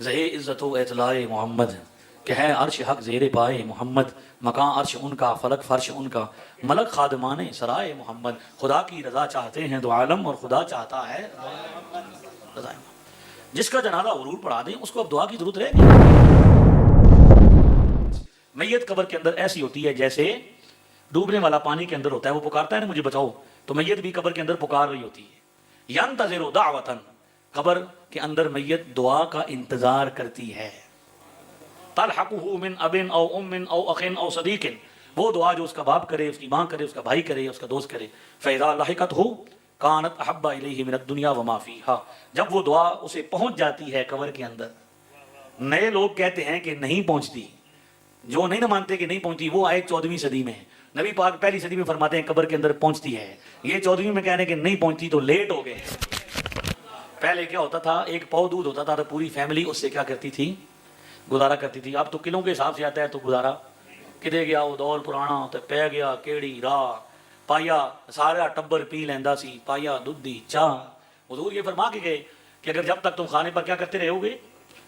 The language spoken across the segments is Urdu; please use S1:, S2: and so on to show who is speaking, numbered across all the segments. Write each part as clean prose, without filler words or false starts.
S1: زہے عزت و اطلاع محمد، کہ ہے عرش حق زیر پائے محمد، مکان عرش ان کا فلک فرش ان کا، ملک خادمان سرائے محمد، خدا کی رضا چاہتے ہیں دو عالم اور خدا چاہتا ہے رضا محمد۔ جس کا جنازہ غرور پڑھا دیں اس کو اب دعا کی ضرورت رہے گی؟ میت قبر کے اندر ایسی ہوتی ہے جیسے ڈوبنے والا پانی کے اندر ہوتا ہے، وہ پکارتا ہے نا مجھے بچاؤ، تو میت بھی قبر کے اندر پکار رہی ہوتی ہے۔ ینتظر دعوتن، قبر کے اندر میت دعا کا انتظار کرتی ہے۔ تلحقہ من اب او ام او اخ او صدیق، وہ دعا جو اس کا باپ کرے، اس کی ماں کرے، اس کا بھائی کرے، اس کا دوست کرے۔ فاذا لحقتہ کانت احب الیہ من الدنیا وما فیہا، جب وہ دعا اسے پہنچ جاتی ہے قبر کے اندر۔ نئے لوگ کہتے ہیں کہ نہیں پہنچتی، جو نہیں نہ مانتے کہ نہیں پہنچتی وہ آئے 14ویں صدی میں، نبی پاک پہلی صدی میں فرماتے ہیں قبر کے اندر پہنچتی ہے، یہ 14ویں میں کہہ رہے ہیں کہ نہیں پہنچتی تو لیٹ ہو گئے۔ پہلے کیا ہوتا تھا، ایک پاؤ دودھ ہوتا تھا تو پوری فیملی اس سے کیا کرتی تھی، گزارا کرتی تھی۔ اب تو کلوں کے حساب سے آتا ہے تو گزارا کدے گیا، وہ دور پرانا تو پہ گیا کیڑی راہ، پایا سارا ٹبر پی لیندا سی، پایا دودھی چاہ۔ حضور یہ فرما کے گئے کہ اگر جب تک تم کھانے پر کیا کرتے رہو گے،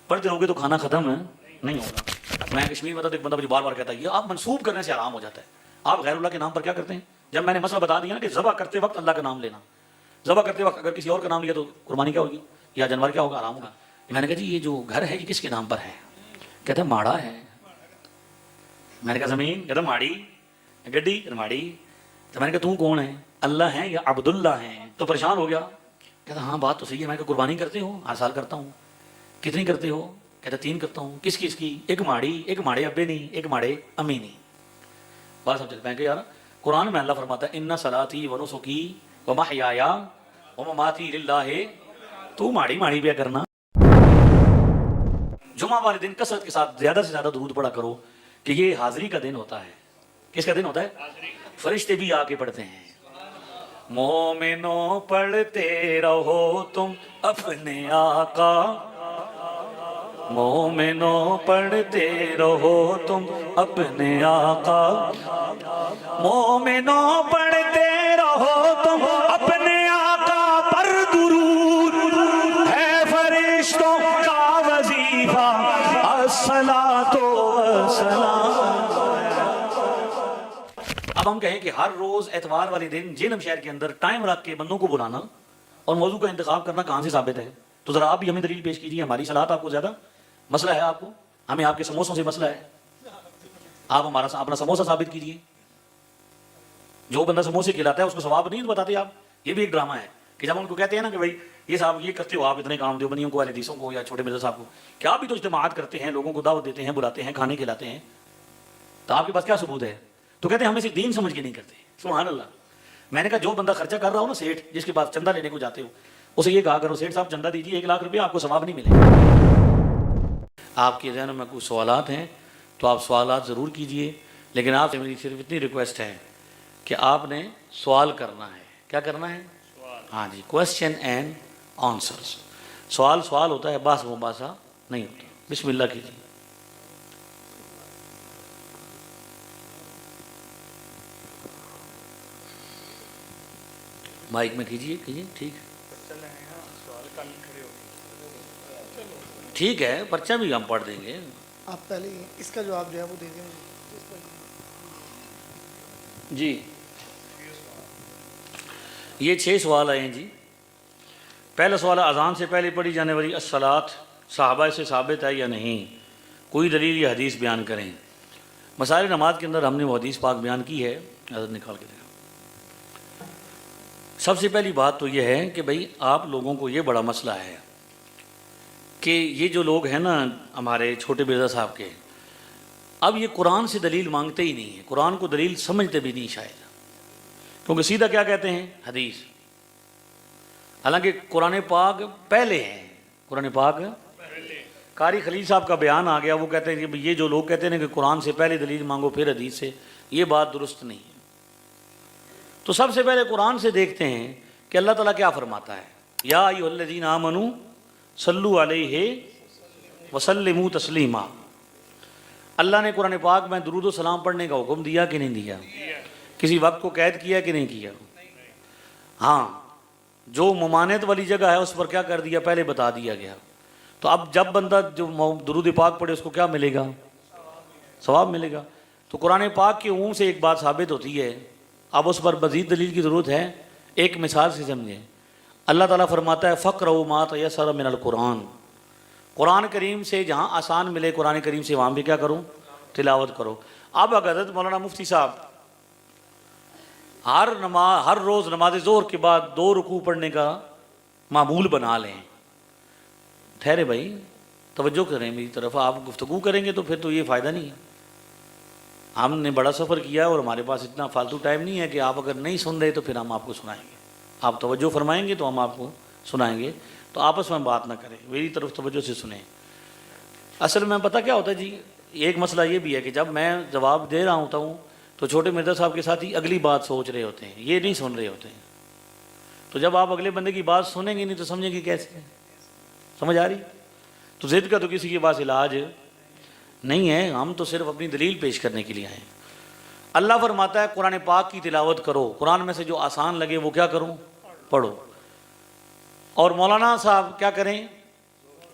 S1: پڑھتے رہو گے تو کھانا ختم نہیں ہوگا۔ میں کشمیر میں تو ایک بندہ مجھے بار بار کہتا ہے یہ آپ منسوب کرنے سے آرام ہو جاتا ہے، آپ غیر اللہ کے نام پر کیا کرتے ہیں؟ جب میں نے مسئلہ بتا دیا نا کہ ذبح کرتے وقت اللہ کا نام لینا، ذبح کرتے وقت اگر کسی اور کا نام لیا تو قربانی کیا ہوگی یا جانور کیا ہوگا، آرام ہوگا۔ میں نے کہا جی یہ جو گھر ہے یہ کس کے نام پر ہے؟ کہتا ہے ماڑا ہے۔ میں نے کہا زمین؟ کہتا ماڑی، گڈی ماڑی۔ تو میں نے کہا تو کون ہے، اللہ ہیں یا عبداللہ ہیں؟ تو پریشان ہو گیا، کہتا ہاں بات تو صحیح ہے۔ میں نے کہا قربانی کرتے ہو؟ ہر سال کرتا ہوں۔ کتنی کرتے ہو؟ کہتا 3 کرتا ہوں۔ کس کس کی؟ ایک ماڑی، ایک ماڑے ابے نہیں، ایک ماڑے امی نہیں۔ بات سمجھ۔ میں کہ یار قرآن میں اللہ فرماتا ہے ان صلاتی و نسکی و محیایا و مماتی للہ، تو ماڑی ماڑی پہ کرنا۔ جمعہ والے دن کثرت کے ساتھ زیادہ سے زیادہ درود پڑھا کرو کہ یہ حاضری کا دن ہوتا ہے۔ کس کا دن ہوتا ہے؟ فرشتے بھی آ کے پڑھتے ہیں۔ مومنوں پڑھتے رہو تم اپنے آقا، مومنوں پڑھتے رہو تم اپنے آقا، مومنوں پڑھتے رہو تم اپنے آقا پر درود، ہے فرشتوں کا وظیفہ الصلاۃ والسلام۔ اب ہم کہیں کہ ہر روز اتوار والے دن جہلم شہر کے اندر ٹائم رکھ کے بندوں کو بلانا اور موضوع کا انتخاب کرنا کہاں سے ثابت ہے؟ تو ذرا آپ بھی ہمیں دلیل پیش کیجیے۔ ہماری صلاحت آپ کو زیادہ مسئلہ ہے، آپ کو ہمیں آپ کے سموسوں سے مسئلہ ہے، آپ ہمارا اپنا سموسہ ثابت کیجیے۔ جو بندہ سموسے کھلاتا ہے اس کو ثواب نہیں بتاتے آپ۔ یہ بھی ایک ڈرامہ ہے کہ جب ان کو کہتے ہیں نا کہ بھائی یہ صاحب یہ کرتے ہو آپ اتنے کام دیوبندیوں کو، اہل حدیثوں کو یا چھوٹے مرزا صاحب کو، کہ آپ بھی تو اجتماعات کرتے ہیں، لوگوں کو دعوت دیتے ہیں، بلاتے ہیں، کھانے کھلاتے ہیں، تو آپ کے پاس کیا ثبوت ہے؟ تو کہتے ہیں ہم اسے دین سمجھ کے نہیں کرتے۔ سبحان اللہ۔ میں نے کہا جو بندہ خرچہ کر رہا ہو نا، سیٹھ جس کے پاس چندہ لینے کو جاتے ہو، اسے یہ کہا کرو سیٹھ صاحب چندہ دیجیے 1 لاکھ روپیہ، آپ کو ثواب نہیں ملے گا۔ آپ کے ذہن میں کچھ سوالات ہیں تو آپ سوالات ضرور کیجئے، لیکن آپ سے میری صرف اتنی ریکویسٹ ہے کہ آپ نے سوال کرنا ہے۔ کیا کرنا ہے؟ ہاں جی، کوسچن اینڈ آنسرز۔ سوال ہوتا ہے، بحث مباحثہ نہیں ہوتا۔ بسم اللہ کیجیے۔ مائک میں کیجیے ٹھیک ہے، ٹھیک ہے، پرچہ بھی ہم پڑھ دیں گے۔
S2: آپ پہلے اس کا جواب جو ہے وہ دے دیں
S1: جی۔ یہ 6 سوال آئے ہیں جی۔ پہلا سوال ہے اذان سے پہلے پڑھی جانے والی الصلاۃ صحابہ سے ثابت ہے یا نہیں؟ کوئی دلیل یا حدیث بیان کریں۔ مسائل نماز کے اندر ہم نے وہ حدیث پاک بیان کی ہے، حضرت نکال کے دیں۔ سب سے پہلی بات تو یہ ہے کہ بھئی آپ لوگوں کو یہ بڑا مسئلہ ہے کہ یہ جو لوگ ہیں نا ہمارے چھوٹے مرزا صاحب کے، اب یہ قرآن سے دلیل مانگتے ہی نہیں ہیں، قرآن کو دلیل سمجھتے بھی نہیں شاید، کیونکہ سیدھا کیا کہتے ہیں؟ حدیث۔ حالانکہ قرآن پاک پہلے ہے، قرآن پاک قاری خلیل صاحب کا بیان آ گیا، وہ کہتے ہیں کہ یہ جو لوگ کہتے ہیں کہ قرآن سے پہلے دلیل مانگو پھر حدیث سے، یہ بات درست نہیں ہے۔ تو سب سے پہلے قرآن سے دیکھتے ہیں کہ اللہ تعالیٰ کیا فرماتا ہے۔ یا ایھا الذین آمنوا صلوا علیہ وسلموا تسلیما۔ اللہ نے قرآن پاک میں درود و سلام پڑھنے کا حکم دیا کہ نہیں دیا؟ کسی وقت کو قید کیا کہ نہیں کیا؟ ہاں، جو ممانعت والی جگہ ہے اس پر کیا کر دیا؟ پہلے بتا دیا گیا۔ تو اب جب بندہ جو درود پاک پڑھے اس کو کیا ملے گا؟ ثواب ملے گا. تو قرآن پاک کے عموم سے ایک بات ثابت ہوتی ہے. اب اس پر مزید دلیل کی ضرورت ہے. ایک مثال سے سمجھیں. اللہ تعالیٰ فرماتا ہے فَقْرَؤْا مَا تَيَسَّرَ مِنَ الْقُرْآنِ. قرآن کریم سے جہاں آسان ملے قرآن کریم سے وہاں بھی کیا کرو؟ تلاوت کرو. اب حضرت مولانا مفتی صاحب ہر روز نماز ظہر کے بعد 2 رکوع پڑھنے کا معمول بنا لیں. ٹھہرے بھائی, توجہ کریں میری طرف. آپ گفتگو کریں گے تو پھر تو یہ فائدہ نہیں ہے. ہم نے بڑا سفر کیا ہے اور ہمارے پاس اتنا فالتو ٹائم نہیں ہے کہ آپ اگر نہیں سن رہے تو پھر ہم آپ کو سنائیں گے. آپ توجہ فرمائیں گے تو ہم آپ کو سنائیں گے. تو آپس میں بات نہ کریں, میری طرف توجہ سے سنیں. اصل میں پتہ کیا ہوتا ہے جی, ایک مسئلہ یہ بھی ہے کہ جب میں جواب دے رہا ہوتا ہوں تو چھوٹے مرزا صاحب کے ساتھ ہی اگلی بات سوچ رہے ہوتے ہیں, یہ نہیں سن رہے ہوتے ہیں. تو جب آپ اگلے بندے کی بات سنیں گے نہیں تو سمجھیں گے کیسے؟ سمجھ آ رہی؟ تو ضد کا تو کسی کے پاس علاج نہیں ہے. ہم تو صرف اپنی دلیل پیش کرنے کے لیے آئے ہیں. اللہ فرماتا ہے قرآن پاک کی تلاوت کرو. قرآن میں سے جو آسان لگے وہ کیا کروں؟ پڑھو. اور مولانا صاحب کیا کریں؟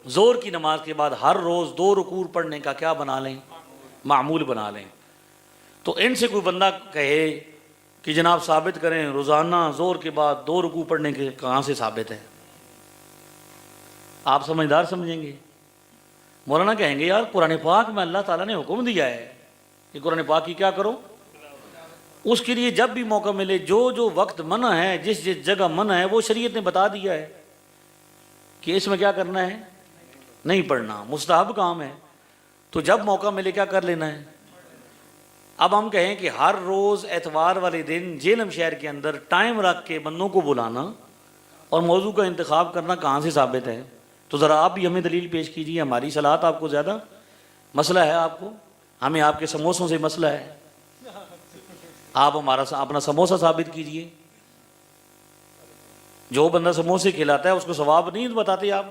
S1: ظہر کی نماز کے بعد ہر روز 2 رکوع پڑھنے کا کیا بنا لیں؟ معمول بنا لیں. تو ان سے کوئی بندہ کہے کہ جناب ثابت کریں روزانہ ظہر کے بعد 2 رکوع پڑھنے کے, کہاں سے ثابت ہے؟ آپ سمجھدار سمجھیں گے. مولانا کہیں گے یار قرآن پاک میں اللہ تعالیٰ نے حکم دیا ہے کہ قرآن پاک کی کیا کرو. اس کے لیے جب بھی موقع ملے جو وقت منع ہے, جس جگہ منع ہے وہ شریعت نے بتا دیا ہے کہ اس میں کیا کرنا ہے, نہیں پڑھنا, مستحب کام ہے. تو جب موقع ملے کیا کر لینا ہے. اب ہم کہیں کہ ہر روز اتوار والے دن جیلم شہر کے اندر ٹائم رکھ کے بندوں کو بلانا اور موضوع کا انتخاب کرنا کہاں سے ثابت ہے؟ تو ذرا آپ بھی ہمیں دلیل پیش کیجیے. ہماری صلاحات آپ کو زیادہ مسئلہ ہے, آپ کو ہمیں آپ کے سموسوں سے مسئلہ ہے. آپ اپنا سموسہ ثابت کیجیے. جو بندہ سموسے کھلاتا ہے اس کو ثواب نہیں بتاتے آپ.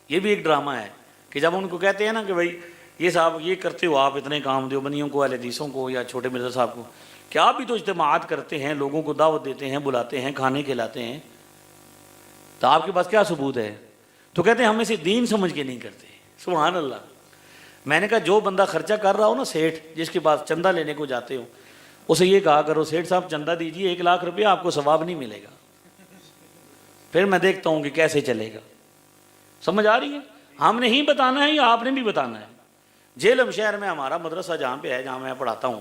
S1: یہ بھی ایک ڈرامہ ہے کہ جب ان کو کہتے ہیں نا کہ بھائی یہ صاحب یہ کرتے ہو آپ اتنے کام دیوبندیوں کو, اہل حدیثوں کو یا چھوٹے مرزا صاحب کو, کہ آپ بھی تو اجتماعات کرتے ہیں, لوگوں کو دعوت دیتے ہیں, بلاتے ہیں, کھانے کھلاتے ہیں, تو آپ کے پاس کیا ثبوت ہے؟ تو کہتے ہیں ہم اسے دین سمجھ کے نہیں کرتے. سبحان اللہ. میں نے کہا جو بندہ خرچہ کر رہا ہو نا, سیٹھ جس کے پاس چندہ لینے کو جاتے ہو, اسے یہ کہا کرو سیٹھ صاحب چندہ دیجیے 1 لاکھ روپیہ, آپ کو ثواب نہیں ملے گا. پھر میں دیکھتا ہوں کہ کیسے چلے گا. سمجھ آ رہی ہے؟ ہم نے ہی بتانا ہے یا آپ نے بھی بتانا ہے؟ جیلم شہر میں ہمارا مدرسہ جہاں پہ ہے, جہاں میں پڑھاتا ہوں,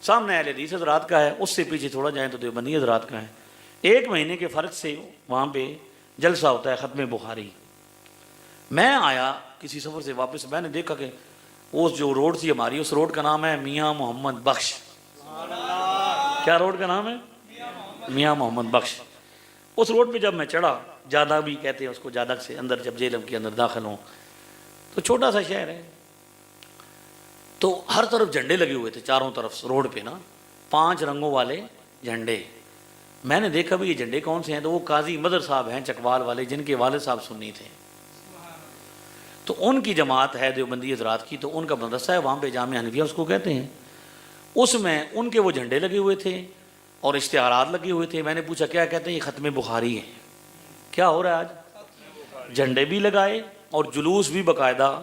S1: سامنے اہل حدیث حضرات کا ہے, اس سے پیچھے تھوڑا جائیں تو دیوبندی حضرات کا ہے. 1 مہینے کے فرق سے وہاں پہ جلسہ ہوتا ہے ختم بخاری. میں آیا کسی سفر سے واپس, میں نے دیکھا کہ وہ جو روڈ تھی ہماری, اس روڈ کا نام ہے میاں محمد بخش. کیا روڈ کا نام ہے؟ میاں محمد بخش. اس روڈ پہ جب میں چڑھا, جادہ بھی کہتے ہیں اس کو, جادہ سے اندر جب جیلم کے اندر داخل ہوں تو چھوٹا سا شہر ہے, تو ہر طرف جھنڈے لگے ہوئے تھے چاروں طرف روڈ پہ نا, 5 رنگوں والے جھنڈے. میں نے دیکھا بھی یہ جھنڈے کون سے ہیں, تو وہ قاضی مدر صاحب ہیں چکوال والے, جن کے والد صاحب سنی تھے. تو ان کی جماعت ہے دیوبندی حضرات کی, تو ان کا مدرسہ ہے وہاں پہ, جامعہ حنفیہ اس کو کہتے ہیں. اس میں ان کے وہ جھنڈے لگے ہوئے تھے اور اشتہارات لگے ہوئے تھے. میں نے پوچھا کیا کہتے ہیں؟ یہ ختم بخاری ہے. کیا ہو رہا ہے آج؟ جھنڈے بھی لگائے اور جلوس بھی باقاعدہ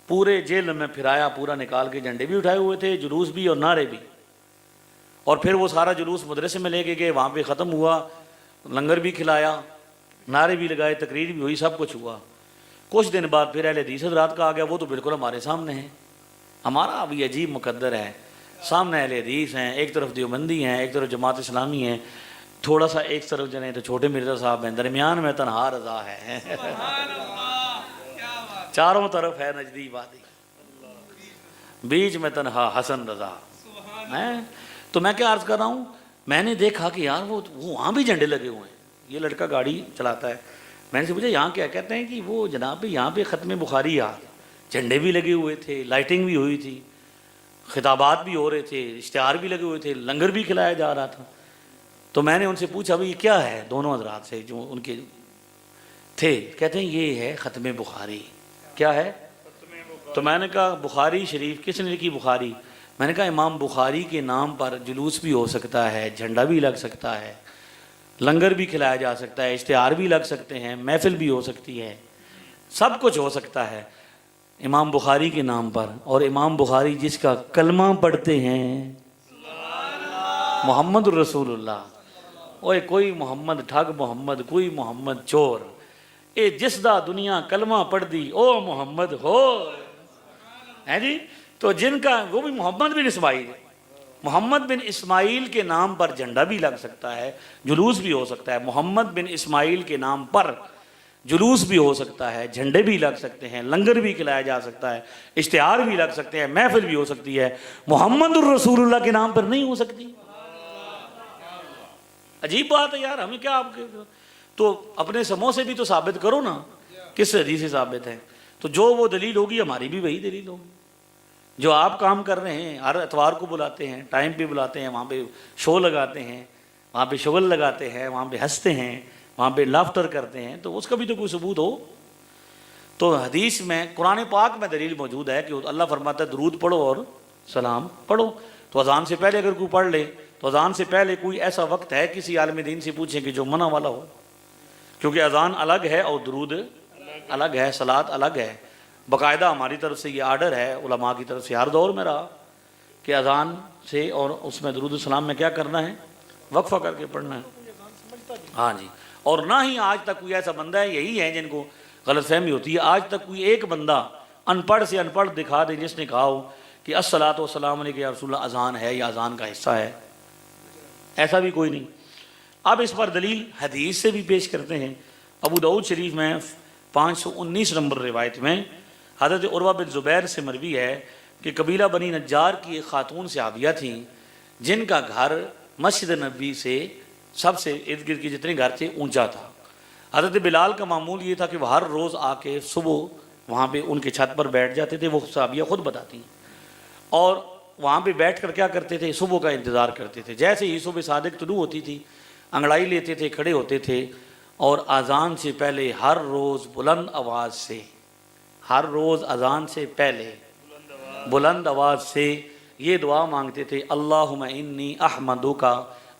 S1: پورے جیل میں پھرایا, پورا نکال کے جھنڈے بھی اٹھائے ہوئے تھے, جلوس بھی اور نعرے بھی. اور پھر وہ سارا جلوس مدرسے میں لے کے گئے, وہاں پہ ختم ہوا, لنگر بھی کھلایا, نعرے بھی لگائے, تقریر بھی ہوئی, سب کچھ ہوا. کچھ دن بعد پھر اہل حدیث حضرات کا آ گیا, وہ تو بالکل ہمارے سامنے ہیں. ہمارا ابھی عجیب مقدر ہے, سامنے اہل حدیث ہیں, ایک طرف دیوبندی ہیں, ایک طرف جماعت اسلامی ہیں, تھوڑا سا ایک طرف جنے تو چھوٹے مرزا صاحب ہیں, درمیان میں تنہا رضا ہے. چاروں طرف ہے نجدی وادی, بیچ میں تنہا حسن رضا. تو میں کیا عرض کر رہا ہوں, میں نے دیکھا کہ یار وہ وہاں بھی جھنڈے لگے ہوئے ہیں. یہ لڑکا گاڑی چلاتا ہے, میں نے سے پوچھا یہاں کیا کہتے ہیں؟ کہ وہ جناب یہاں پہ ختم بخاری یار, جھنڈے بھی لگے ہوئے تھے, لائٹنگ بھی ہوئی تھی, خطابات بھی ہو رہے تھے, اشتہار بھی لگے ہوئے تھے, لنگر بھی کھلایا جا رہا تھا. تو میں نے ان سے پوچھا بھائی یہ کیا ہے؟ دونوں حضرات سے جو ان کے تھے, کہتے ہیں یہ ہے ختم بخاری. کیا ہے؟ تو میں نے کہا بخاری شریف کس نے لکھی؟ بخاری. میں نے کہا امام بخاری کے نام پر جلوس بھی ہو سکتا ہے, جھنڈا بھی لگ سکتا ہے, لنگر بھی کھلایا جا سکتا ہے, اشتہار بھی لگ سکتے ہیں, محفل بھی ہو سکتی ہے, سب کچھ ہو سکتا ہے امام بخاری کے نام پر، اور امام بخاری جس کا کلمہ پڑھتے ہیں محمد الرسول اللہ، اوے کوئی محمد ٹھگ محمد، کوئی محمد چور، اے جس دا دنیا کلمہ پڑھ دی او محمد ہو ہے جی۔ تو جن کا وہ بھی محمد بن اسماعیل، محمد بن اسماعیل کے نام پر جھنڈا بھی لگ سکتا ہے، جلوس بھی ہو سکتا ہے، محمد بن اسماعیل کے نام پر جلوس بھی ہو سکتا ہے، جھنڈے بھی لگ سکتے ہیں، لنگر بھی کھلایا جا سکتا ہے، اشتہار بھی لگ سکتے ہیں، محفل بھی ہو سکتی ہے، محمد الرسول اللہ کے نام پر نہیں ہو سکتی؟ عجیب بات ہے یار، ہمیں کیا آپ کے تو اپنے سموسے بھی تو ثابت کرو نا، کس حدیث سے ثابت ہے؟ تو جو وہ دلیل ہوگی ہماری بھی وہی دلیل ہوگی۔ جو آپ کام کر رہے ہیں، ہر اتوار کو بلاتے ہیں، ٹائم پہ بلاتے ہیں، وہاں پہ شو لگاتے ہیں، وہاں پہ شغل لگاتے ہیں، وہاں پہ ہنستے ہیں، وہاں پہ لافٹر کرتے ہیں، تو اس کا بھی تو کوئی ثبوت ہو۔ تو حدیث میں قرآن پاک میں دلیل موجود ہے کہ اللہ فرماتا ہے درود پڑھو اور سلام پڑھو۔ تو اذان سے پہلے اگر کوئی پڑھ لے تو اذان سے پہلے کوئی ایسا وقت ہے کسی عالم دین سے پوچھیں کہ جو منع والا ہو، کیونکہ اذان الگ ہے اور درود الگ ہے، صلات الگ ہے۔ باقاعدہ ہماری طرف سے یہ آرڈر ہے، علماء کی طرف سے ہر دور میں رہا کہ اذان سے اور اس میں درود السلام میں کیا کرنا ہے؟ وقفہ کر کے پڑھنا ہے۔ ہاں جی، اور نہ ہی آج تک کوئی ایسا بندہ ہے، یہی ہے جن کو غلط فہمی ہوتی ہے، آج تک کوئی ایک بندہ ان پڑھ سے ان پڑھ دکھا دے جس نے کہا ہو کہ الصلاۃ والسلام علیک یا رسول اللہ اذان ہے یا اذان کا حصہ ہے، ایسا بھی کوئی نہیں۔ اب اس پر دلیل حدیث سے بھی پیش کرتے ہیں۔ ابو داؤد شریف میں 519 نمبر روایت میں حضرت عروہ بن زبیر سے مروی ہے کہ قبیلہ بنی نجار کی ایک خاتون صحابیہ تھیں جن کا گھر مسجد نبی سے سب سے ارد گرد کے جتنے گھر تھے اونچا تھا۔ حضرت بلال کا معمول یہ تھا کہ وہ ہر روز آ کے صبح وہاں پہ ان کے چھت پر بیٹھ جاتے تھے، وہ صحابیہ خود بتاتی ہیں، اور وہاں پہ بیٹھ کر کیا کرتے تھے؟ صبح کا انتظار کرتے تھے۔ جیسے ہی صبح صادق طلوع ہوتی تھی انگڑائی لیتے تھے، کھڑے ہوتے تھے، اور اذان سے پہلے ہر روز بلند آواز سے، ہر روز اذان سے پہلے بلند آواز سے یہ دعا مانگتے تھے، اللہم انی احمدک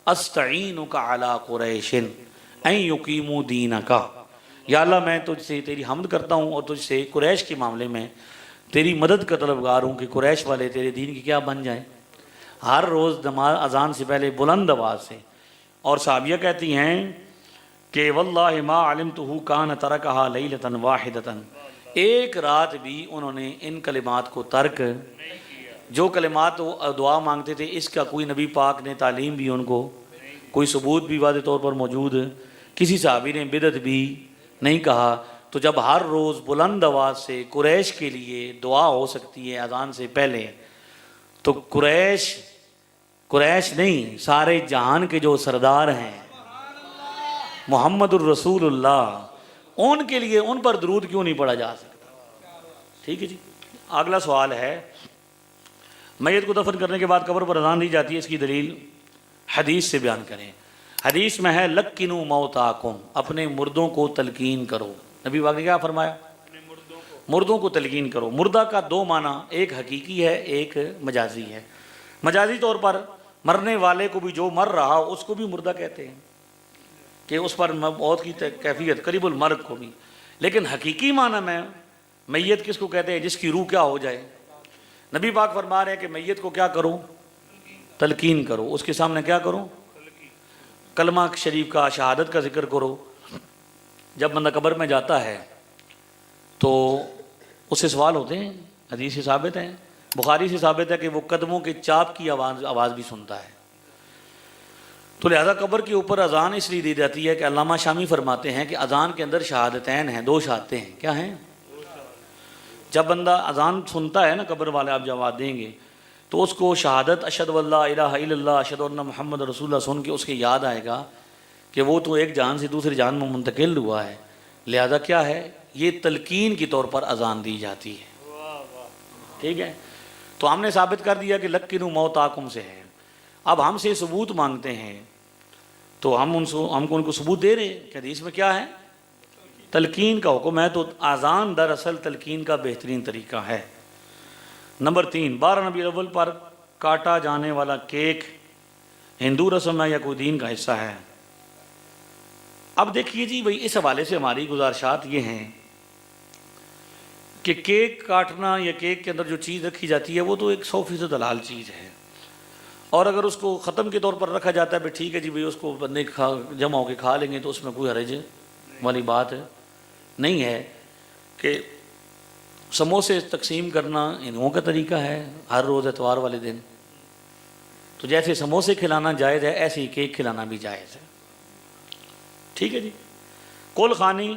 S1: استعینک علی قریش ان یقیموا دینک، یا اللہ میں تجھ سے تیری حمد کرتا ہوں اور تجھ سے قریش کے معاملے میں تیری مدد کا طلبگار ہوں کہ قریش والے تیرے دین کی کیا بن جائیں۔ ہر روز نماز اذان سے پہلے بلند آواز سے۔ اور صحابیہ کہتی ہیں کہ واللہ ما علمتہ کان ترکہا لیلۃ واحدۃ، ایک رات بھی انہوں نے ان کلمات کو ترک، جو کلمات وہ دعا مانگتے تھے اس کا کوئی نبی پاک نے تعلیم بھی ان کو، کوئی ثبوت بھی واضح طور پر موجود، کسی صحابی نے بدعت بھی نہیں کہا۔ تو جب ہر روز بلند آواز سے قریش کے لیے دعا ہو سکتی ہے اذان سے پہلے، تو قریش نہیں، سارے جہان کے جو سردار ہیں محمد الرسول اللہ، ان کے لیے ان پر درود کیوں نہیں پڑھا جا سکتا؟ ٹھیک ہے جی۔ اگلا سوال ہے، میت کو دفن کرنے کے بعد قبر پر اذان دی جاتی ہے، اس کی دلیل حدیث سے بیان کریں۔ حدیث میں ہے لقنوا موتاکم، اپنے مردوں کو تلقین کرو۔ نبی پاک نے کیا فرمایا؟ مردوں کو تلقین کرو۔ مردہ کا دو معنی، ایک حقیقی ہے ایک مجازی ہے۔ مجازی طور پر مرنے والے کو بھی، جو مر رہا اس کو بھی مردہ کہتے ہیں کہ اس پر موت کی کیفیت، قریب المرگ کو بھی۔ لیکن حقیقی معنی میں میت کس کو کہتے ہیں؟ جس کی روح کیا ہو جائے۔ نبی پاک فرما رہے ہیں کہ میت کو کیا کرو؟ تلقین کرو، اس کے سامنے کیا کرو؟ کلمہ شریف کا، شہادت کا ذکر کرو۔ جب بندہ قبر میں جاتا ہے تو اس سے سوال ہوتے ہیں، حدیث سے ثابت ہے، بخاری سے ثابت ہے کہ وہ قدموں کے چاپ کی آواز بھی سنتا ہے۔ تو لہذا قبر کے اوپر اذان اس لیے دی جاتی ہے کہ علامہ شامی فرماتے ہیں کہ اذان کے اندر شہادتین ہیں، دو شہادتیں ہیں۔ کیا ہیں؟ جب بندہ اذان سنتا ہے نا، قبر والے آپ جواب دیں گے، تو اس کو شہادت اشہد ان لا الہ الا اللہ اشہد ان محمد رسول اللہ سن کے اس کے یاد آئے گا کہ وہ تو ایک جہان سے دوسری جہان میں منتقل ہوا ہے۔ لہذا کیا ہے؟ یہ تلقین کی طور پر اذان دی جاتی ہے۔ ٹھیک ہے، تو ہم نے ثابت کر دیا کہ لقنوا موتاکم سے ہے۔ اب ہم سے ثبوت مانگتے ہیں تو ہم کو ان کو ثبوت دے رہے ہیں کہ حدیث میں کیا ہے؟ تلقین کا حکم ہے۔ تو اذان دراصل تلقین کا بہترین طریقہ ہے۔ نمبر 3، 12 ربیع الاول پر کاٹا جانے والا کیک ہندو رسم ہے یا کوئی دین کا حصہ ہے؟ اب دیکھیے جی بھائی، اس حوالے سے ہماری گزارشات یہ ہیں کہ کیک کاٹنا یا کیک کے اندر جو چیز رکھی جاتی ہے وہ تو ایک 100% حلال چیز ہے، اور اگر اس کو ختم کے طور پر رکھا جاتا ہے بھی ٹھیک ہے جی بھائی اس کو بندے جمع ہو کے کھا لیں گے تو اس میں کوئی حرج والی بات نہیں ہے کہ سموسے تقسیم کرنا انہوں کا طریقہ ہے ہر روز اتوار والے دن، تو جیسے سموسے کھلانا جائز ہے ایسے ہی کیک کھلانا بھی جائز ہے، ٹھیک ہے جی۔ کل خوانی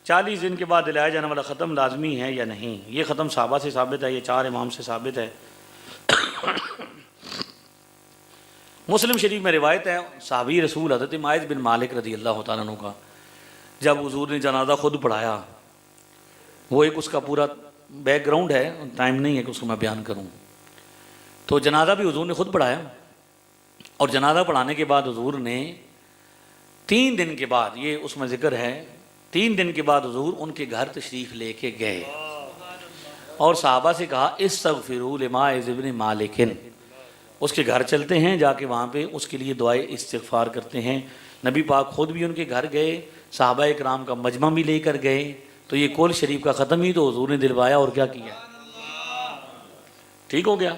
S1: 40 دن کے بعد دلایا جانے والا ختم لازمی ہے یا نہیں؟ یہ ختم صحابہ سے ثابت ہے، یہ 4 امام سے ثابت ہے۔ مسلم شریف میں روایت ہے صحابی رسول حضرت ماعز بن مالک رضی اللہ تعالیٰ عنہ کا، جب حضور نے جنازہ خود پڑھایا، وہ ایک اس کا پورا بیک گراؤنڈ ہے، ٹائم نہیں ہے کہ اس کو میں بیان کروں، تو جنازہ بھی حضور نے خود پڑھایا، اور جنازہ پڑھانے کے بعد حضور نے 3 دن کے بعد، یہ اس میں ذکر ہے، 3 دن کے بعد حضور ان کے گھر تشریف لے کے گئے اور صحابہ سے کہا استغفروا لماعز بن مالک، اس کے گھر چلتے ہیں، جا کے وہاں پہ اس کے لیے دعائے استغفار کرتے ہیں۔ نبی پاک خود بھی ان کے گھر گئے، صحابہ اکرام کا مجمع بھی لے کر گئے، تو یہ کول شریف کا ختم ہی تو حضور نے دلوایا اور کیا کیا، ٹھیک ہو گیا،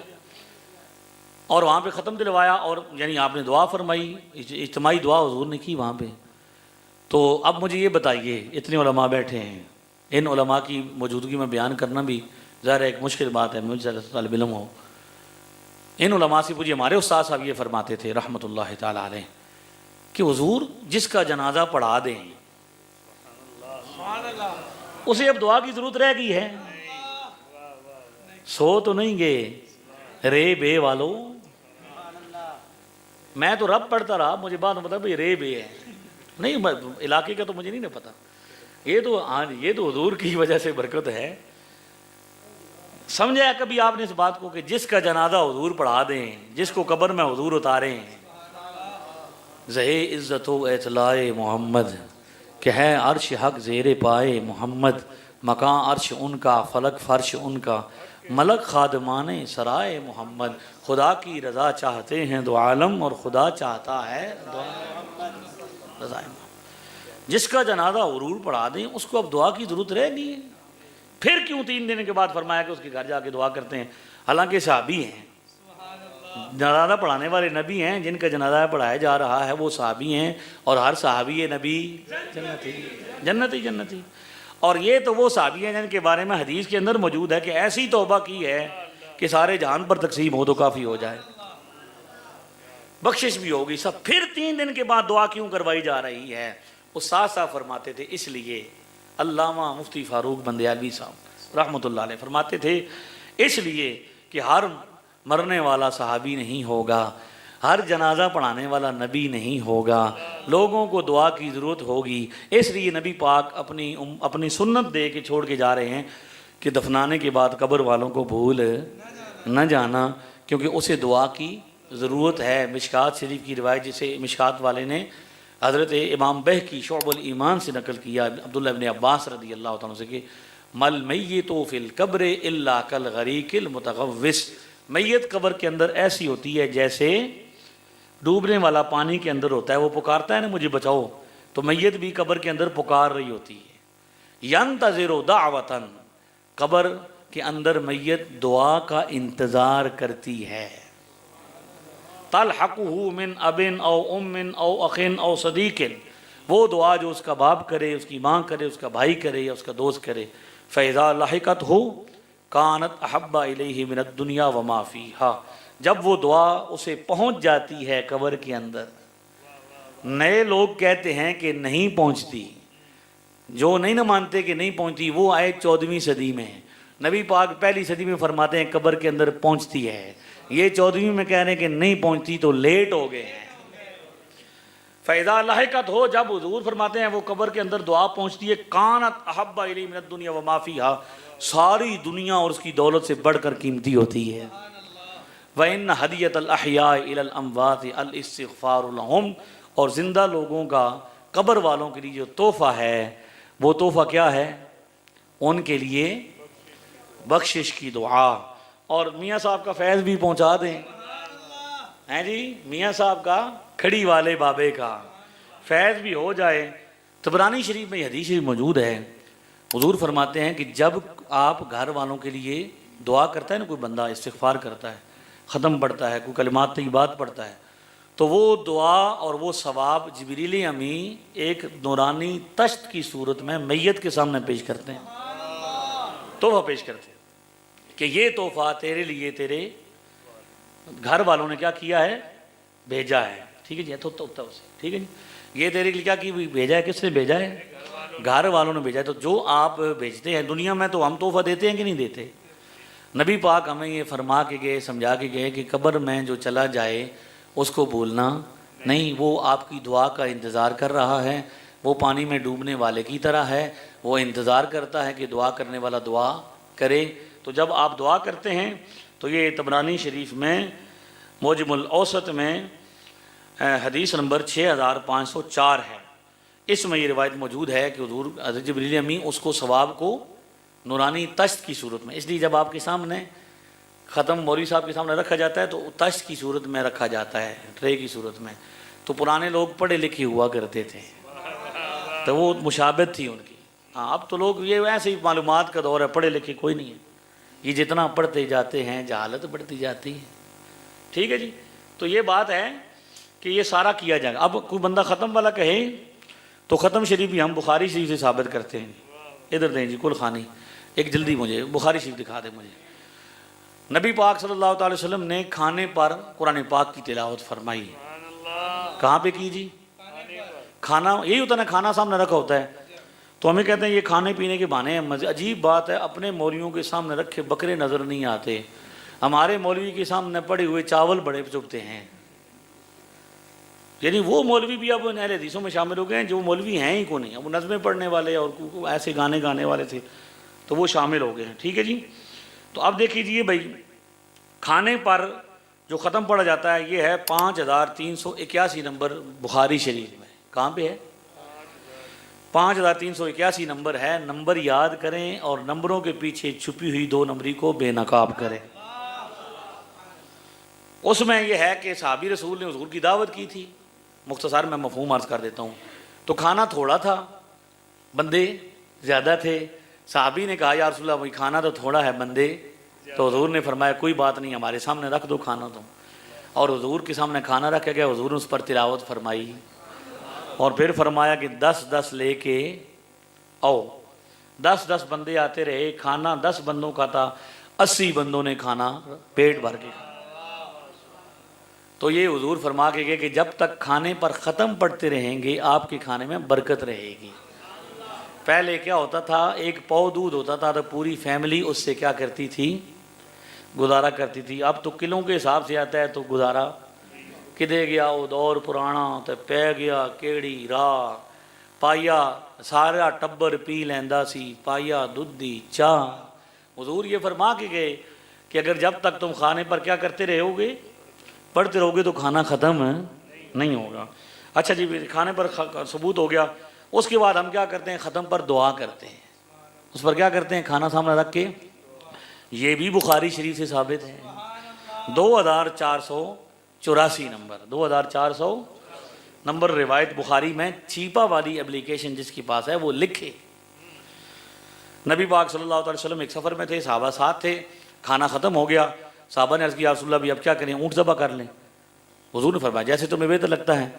S1: اور وہاں پہ ختم دلوایا، اور یعنی آپ نے دعا فرمائی، اجتماعی دعا حضور نے کی وہاں پہ۔ تو اب مجھے یہ بتائیے، اتنے علماء بیٹھے ہیں، ان علماء کی موجودگی میں بیان کرنا بھی ظاہر ایک مشکل بات ہے، مجھے طالب علم ہو، ان علماء سے پوچھیے، ہمارے استاد صاحب یہ فرماتے تھے رحمۃ اللہ تعالیٰ علیہ کہ حضور جس کا جنازہ پڑھا دیں اسے اب دعا کی ضرورت رہ گئی ہے، سو تو نہیں گئے رے بے والو، میں تو رب پڑھتا رہا، مجھے بات پتا بھائی رے بے ہے نہیں، علاقے کا تو مجھے نہیں پتا، یہ تو حضور کی وجہ سے برکت ہے۔ سمجھا کبھی آپ نے اس بات کو کہ جس کا جنازہ حضور پڑھا دیں، جس کو قبر میں حضور اتاریں، زہے عزت و اطلاع محمد کہ ہے عرش حق زیر پائے محمد، مکان عرش ان کا فلک فرش ان کا، ملک خادمان سرائے محمد، خدا کی رضا چاہتے ہیں دو عالم اور خدا چاہتا ہے رضا محمد۔ جس کا جنازہ حضور پڑھا دیں اس کو اب دعا کی ضرورت رہ گئی ہے، پھر کیوں 3 دن کے بعد فرمایا کہ اس کے گھر جا کے دعا کرتے ہیں، حالانکہ صحابی ہیں، جنازہ پڑھانے والے نبی ہیں، جن کا جنازہ پڑھایا جا رہا ہے وہ صحابی ہیں، اور ہر صحابی نبی جنتی۔ اور یہ تو وہ صحابی ہیں جن کے بارے میں حدیث کے اندر موجود ہے کہ ایسی توبہ کی ہے کہ سارے جہان پر تقسیم ہو تو کافی ہو جائے، بخشش بھی ہوگی سب۔ پھر 3 دن کے بعد دعا کیوں کروائی جا رہی ہے؟ استاد صاحب فرماتے تھے اس لیے، علامہ مفتی فاروق بندیالوی صاحب رحمۃ اللہ علیہ فرماتے تھے اس لیے کہ ہر مرنے والا صحابی نہیں ہوگا، ہر جنازہ پڑھانے والا نبی نہیں ہوگا، لوگوں کو دعا کی ضرورت ہوگی، اس لیے نبی پاک اپنی سنت دے کے چھوڑ کے جا رہے ہیں کہ دفنانے کے بعد قبر والوں کو بھول نہ جانا، کیونکہ اسے دعا کی ضرورت ہے۔ مشکات شریف کی روایت جسے مشکات والے نے حضرت امام بہقی شعب الایمان سے نقل کیا عبداللہ ابن عباس رضی اللہ تعالیٰ سے کہ مل میت فی القبر الا کالغریق المتغوث، میت قبر کے اندر ایسی ہوتی ہے جیسے ڈوبنے والا پانی کے اندر ہوتا ہے، وہ پکارتا ہے نا مجھے بچاؤ، تو میت بھی قبر کے اندر پکار رہی ہوتی ہے۔ ینتظر دعوۃ، قبر کے اندر میت دعا کا انتظار کرتی ہے، تلحقہ من اب او ام او اخ او صدیق، وہ دعا جو اس کا باپ کرے، اس کی ماں کرے، اس کا بھائی کرے یا اس کا دوست کرے، فاذا لحقت ہو کانت احب الیہ من الدنیا وما فیہا، جب وہ دعا اسے پہنچ جاتی ہے قبر کے اندر۔ نئے لوگ کہتے ہیں کہ نہیں پہنچتی، جو نہیں نہ مانتے کہ نہیں پہنچتی وہ آئے 14ویں صدی میں، نبی پاک پہلی صدی میں فرماتے ہیں قبر کے اندر پہنچتی ہے، یہ 14ویں میں کہہ رہے ہیں کہ نہیں پہنچتی، تو لیٹ ہو گئے ہیں۔ فَإِذَا لَحِقَتْ ہو، جب حضور فرماتے ہیں وہ قبر کے اندر دعا پہنچتی ہے، کانت احب الیہ من الدنیا وما فیہا، ساری دنیا اور اس کی دولت سے بڑھ کر قیمتی ہوتی ہے۔ وَإِنَّ ہدیۃ الْأَحْيَاءِ إِلَى الْأَمْوَاتِ الْاِسْتِغْفَارُ لَهُمْ، اور زندہ لوگوں کا قبر والوں کے لیے جو تحفہ ہے، وہ تحفہ کیا ہے؟ ان کے لیے بخشش کی دعا۔ اور میاں صاحب کا فیض بھی پہنچا دیں، ہیں جی، میاں صاحب کا کھڑی والے بابے کا فیض بھی ہو جائے۔ طبرانی شریف میں یہ حدیث شریف موجود ہے، حضور فرماتے ہیں کہ جب آپ گھر والوں کے لیے دعا کرتا ہے نا، کوئی بندہ استغفار کرتا ہے، ختم پڑھتا ہے، کوئی کلمات طیبات پڑھتا ہے، تو وہ دعا اور وہ ثواب جبریل امی ایک نورانی تشت کی صورت میں میت کے سامنے پیش کرتے ہیں، تحفہ پیش کرتے ہیں کہ یہ تحفہ تیرے لیے تیرے گھر والوں نے کیا کیا ہے، بھیجا ہے، ٹھیک ہے جی، ٹھیک ہے جی، یہ تیرے لیے کیا بھیجا ہے، کس نے بھیجا ہے، گھر والوں نے بھیجا ہے۔ تو جو آپ بھیجتے ہیں دنیا میں، تو ہم تحفہ دیتے ہیں کہ نہیں دیتے؟ نبی پاک ہمیں یہ فرما کے گئے، سمجھا کے گئے کہ قبر میں جو چلا جائے اس کو بھولنا نہیں، وہ آپ کی دعا کا انتظار کر رہا ہے، وہ پانی میں ڈوبنے والے کی طرح ہے، وہ انتظار کرتا ہے کہ دعا کرنے والا دعا کرے۔ تو جب آپ دعا کرتے ہیں تو یہ طبرانی شریف میں معجم الاوسط میں حدیث نمبر 6504 ہے، اس میں یہ روایت موجود ہے کہ حضور حضرت جبریل امی اس کو ثواب کو نورانی تشت کی صورت میں، اس لیے جب آپ کے سامنے ختم مولوی صاحب کے سامنے رکھا جاتا ہے تو تشت کی صورت میں رکھا جاتا ہے، ٹرے کی صورت میں۔ تو پرانے لوگ پڑھے لکھے ہوا کرتے تھے تو وہ مشابہت تھی ان کی۔ ہاں اب تو لوگ یہ ویسے ہی معلومات کا دور ہے، پڑھے لکھے کوئی نہیں ہے، یہ جتنا پڑھتے جاتے ہیں جہالت بڑھتی جاتی ہے، ٹھیک ہے جی۔ تو یہ بات ہے کہ یہ سارا کیا جائے گا۔ اب کوئی بندہ ختم والا کہے تو ختم شریف بھی ہم بخاری شریف سے ثابت کرتے ہیں۔ ادھر دیں جی کل خانی، ایک جلدی مجھے بخاری شریف دکھا دیں مجھے۔ نبی پاک صلی اللہ تعالی وسلم نے کھانے پر قرآن پاک کی تلاوت فرمائی، کہاں پہ کی جی؟ کھانا، یہی ہوتا ہے نا، کھانا سامنے رکھا ہوتا ہے تو ہمیں کہتے ہیں یہ کھانے پینے کے بہانے ہیں۔ عجیب بات ہے، اپنے مولویوں کے سامنے رکھے بکرے نظر نہیں آتے، ہمارے مولوی کے سامنے پڑے ہوئے چاول بڑے چبھتے ہیں۔ یعنی وہ مولوی بھی اب اہل حدیثوں میں شامل ہو گئے ہیں جو مولوی ہیں ہی کو نہیں، اب نظمیں پڑھنے والے اور ایسے گانے گانے والے تھے تو وہ شامل ہو گئے ہیں، ٹھیک ہے جی۔ تو اب دیکھ لیجیے بھائی، کھانے پر جو ختم پڑا جاتا ہے یہ ہے 5381 نمبر بخاری شریف میں۔ کہاں پہ ہے؟ 5381 نمبر ہے۔ نمبر یاد کریں اور نمبروں کے پیچھے چھپی ہوئی 2 نمبری کو بے نقاب کریں۔ اس میں یہ ہے کہ صحابی رسول نے حضور کی دعوت کی تھی، مختصر میں مفہوم عرض کر دیتا ہوں۔ تو کھانا تھوڑا تھا، بندے زیادہ تھے، صحابی نے کہا یا رسول اللہ بھائی کھانا تو تھوڑا ہے، بندے، تو حضور نے فرمایا کوئی بات نہیں، ہمارے سامنے رکھ دو کھانا تم۔ اور حضور کے سامنے کھانا رکھا گیا، حضور نے اس پر تلاوت فرمائی اور پھر فرمایا کہ 10 لے کے آؤ۔ 10 بندے آتے رہے، کھانا 10 بندوں کا تھا، 80 بندوں نے کھانا پیٹ بھر کے۔ تو یہ حضور فرما کے گئے کہ جب تک کھانے پر ختم پڑتے رہیں گے آپ کے کھانے میں برکت رہے گی۔ پہلے کیا ہوتا تھا، ایک پاؤ دودھ ہوتا تھا تو پوری فیملی اس سے کیا کرتی تھی، گزارا کرتی تھی۔ اب تو کلوں کے حساب سے آتا ہے تو گزارا کدے گیا، وہ دور پرانا تو پہ گیا کیڑی راہ، پایا سارا ٹبر پی لیندا سی، پایا دودھی چاہ۔ حضور یہ فرما کے گئے کہ اگر جب تک تم کھانے پر کیا کرتے رہو گے، پڑھتے رہو گے تو کھانا ختم نہیں ہوگا۔ اچھا جی، کھانے پر ثبوت ہو گیا۔ اس کے بعد ہم کیا کرتے ہیں، ختم پر دعا کرتے ہیں، اس پر کیا کرتے ہیں، کھانا سامنے رکھ کے، یہ بھی بخاری شریف سے ثابت ہے۔ 2484 نمبر، 2400 نمبر روایت بخاری میں، چھیپا والی اپلیکیشن جس کے پاس ہے وہ لکھے۔ نبی پاک صلی اللہ علیہ وسلم ایک سفر میں تھے، صحابہ ساتھ تھے، کھانا ختم ہو گیا، صحابہ نے عرض کیا رسول اللہ بھی اب کیا کریں، اونٹ ذبح کر لیں۔ حضور نے فرمایا جیسے تمہیں بہتر لگتا ہے۔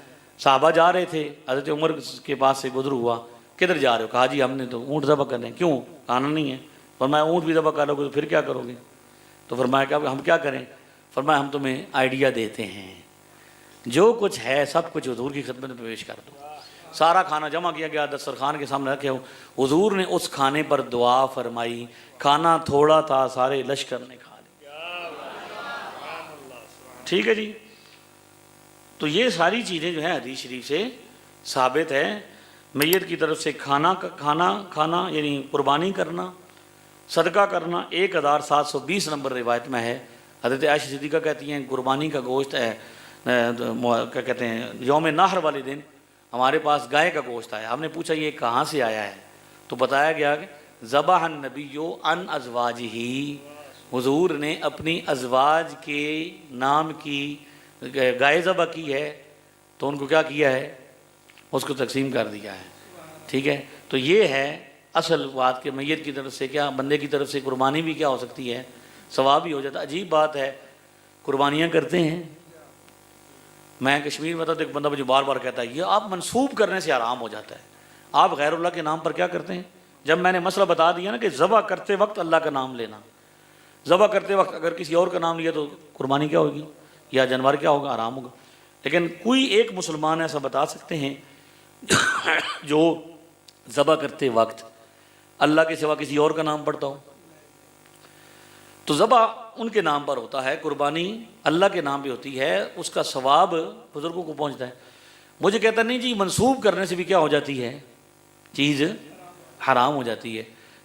S1: صحابہ جا رہے تھے، حضرت عمر کے پاس سے گزر ہوا، کدھر جا رہے ہو؟ کہا جی ہم نے تو اونٹ ذبح کر لیں۔ کیوں؟ کھانا نہیں ہے۔ فرمایا اونٹ بھی ذبح کر لو گے تو پھر کیا کرو گے؟ تو فرمایا کہ ہم کیا کریں؟ فرمایا ہم تمہیں آئیڈیا دیتے ہیں، جو کچھ ہے سب کچھ حضور کی خدمت میں پیش کر دو۔ سارا کھانا جمع کیا گیا، دسترخوان کے سامنے رکھے ہو، حضور نے اس کھانے پر دعا فرمائی، کھانا تھوڑا تھا سارے لشکر نے کھا لیا۔ ٹھیک ہے جی۔ تو یہ ساری چیزیں جو ہیں حدیث شریف سے ثابت ہے۔ میت کی طرف سے کھانا یعنی قربانی کرنا، صدقہ کرنا 1720 نمبر روایت میں ہے۔ حضرت عائشہ صدیقہ کہتی ہیں قربانی کا گوشت ہے، کیا کہتے ہیں، یوم نحر والے دن ہمارے پاس گائے کا گوشت آیا۔ ہم نے پوچھا یہ کہاں سے آیا ہے، تو بتایا گیا کہ ذبح النبی عن ازواجہ، حضور نے اپنی ازواج کے نام کی گائے ذبح کی ہے تو ان کو کیا کیا ہے، اس کو تقسیم کر دیا ہے۔ ٹھیک ہے، تو یہ ہے اصل بات کہ میت کی طرف سے کیا بندے کی طرف سے قربانی بھی کیا ہو سکتی ہے، ثواب بھی ہو جاتا ہے۔ عجیب بات ہے، قربانیاں کرتے ہیں۔ میں کشمیر میں تھا تو ایک بندہ مجھے بار بار کہتا ہے یہ آپ منسوب کرنے سے حرام ہو جاتا ہے، آپ غیر اللہ کے نام پر کیا کرتے ہیں؟ جب میں نے مسئلہ بتا دیا نا کہ ذبح کرتے وقت اللہ کا نام لینا، ذبح کرتے وقت اگر کسی اور کا نام لیا تو قربانی کیا ہوگی یا جانور کیا ہوگا، حرام ہوگا۔ لیکن کوئی ایک مسلمان ایسا بتا سکتے ہیں جو ذبح کرتے وقت اللہ کے سوا کسی اور کا نام پڑھتا ہو؟ تو ذبح ان کے نام پر ہوتا ہے، قربانی اللہ کے نام پہ ہوتی ہے، اس کا ثواب بزرگوں کو پہنچتا ہے۔ مجھے کہتا نہیں جی منسوب کرنے سے بھی کیا ہو جاتی ہے، چیز حرام ہو جاتی ہے۔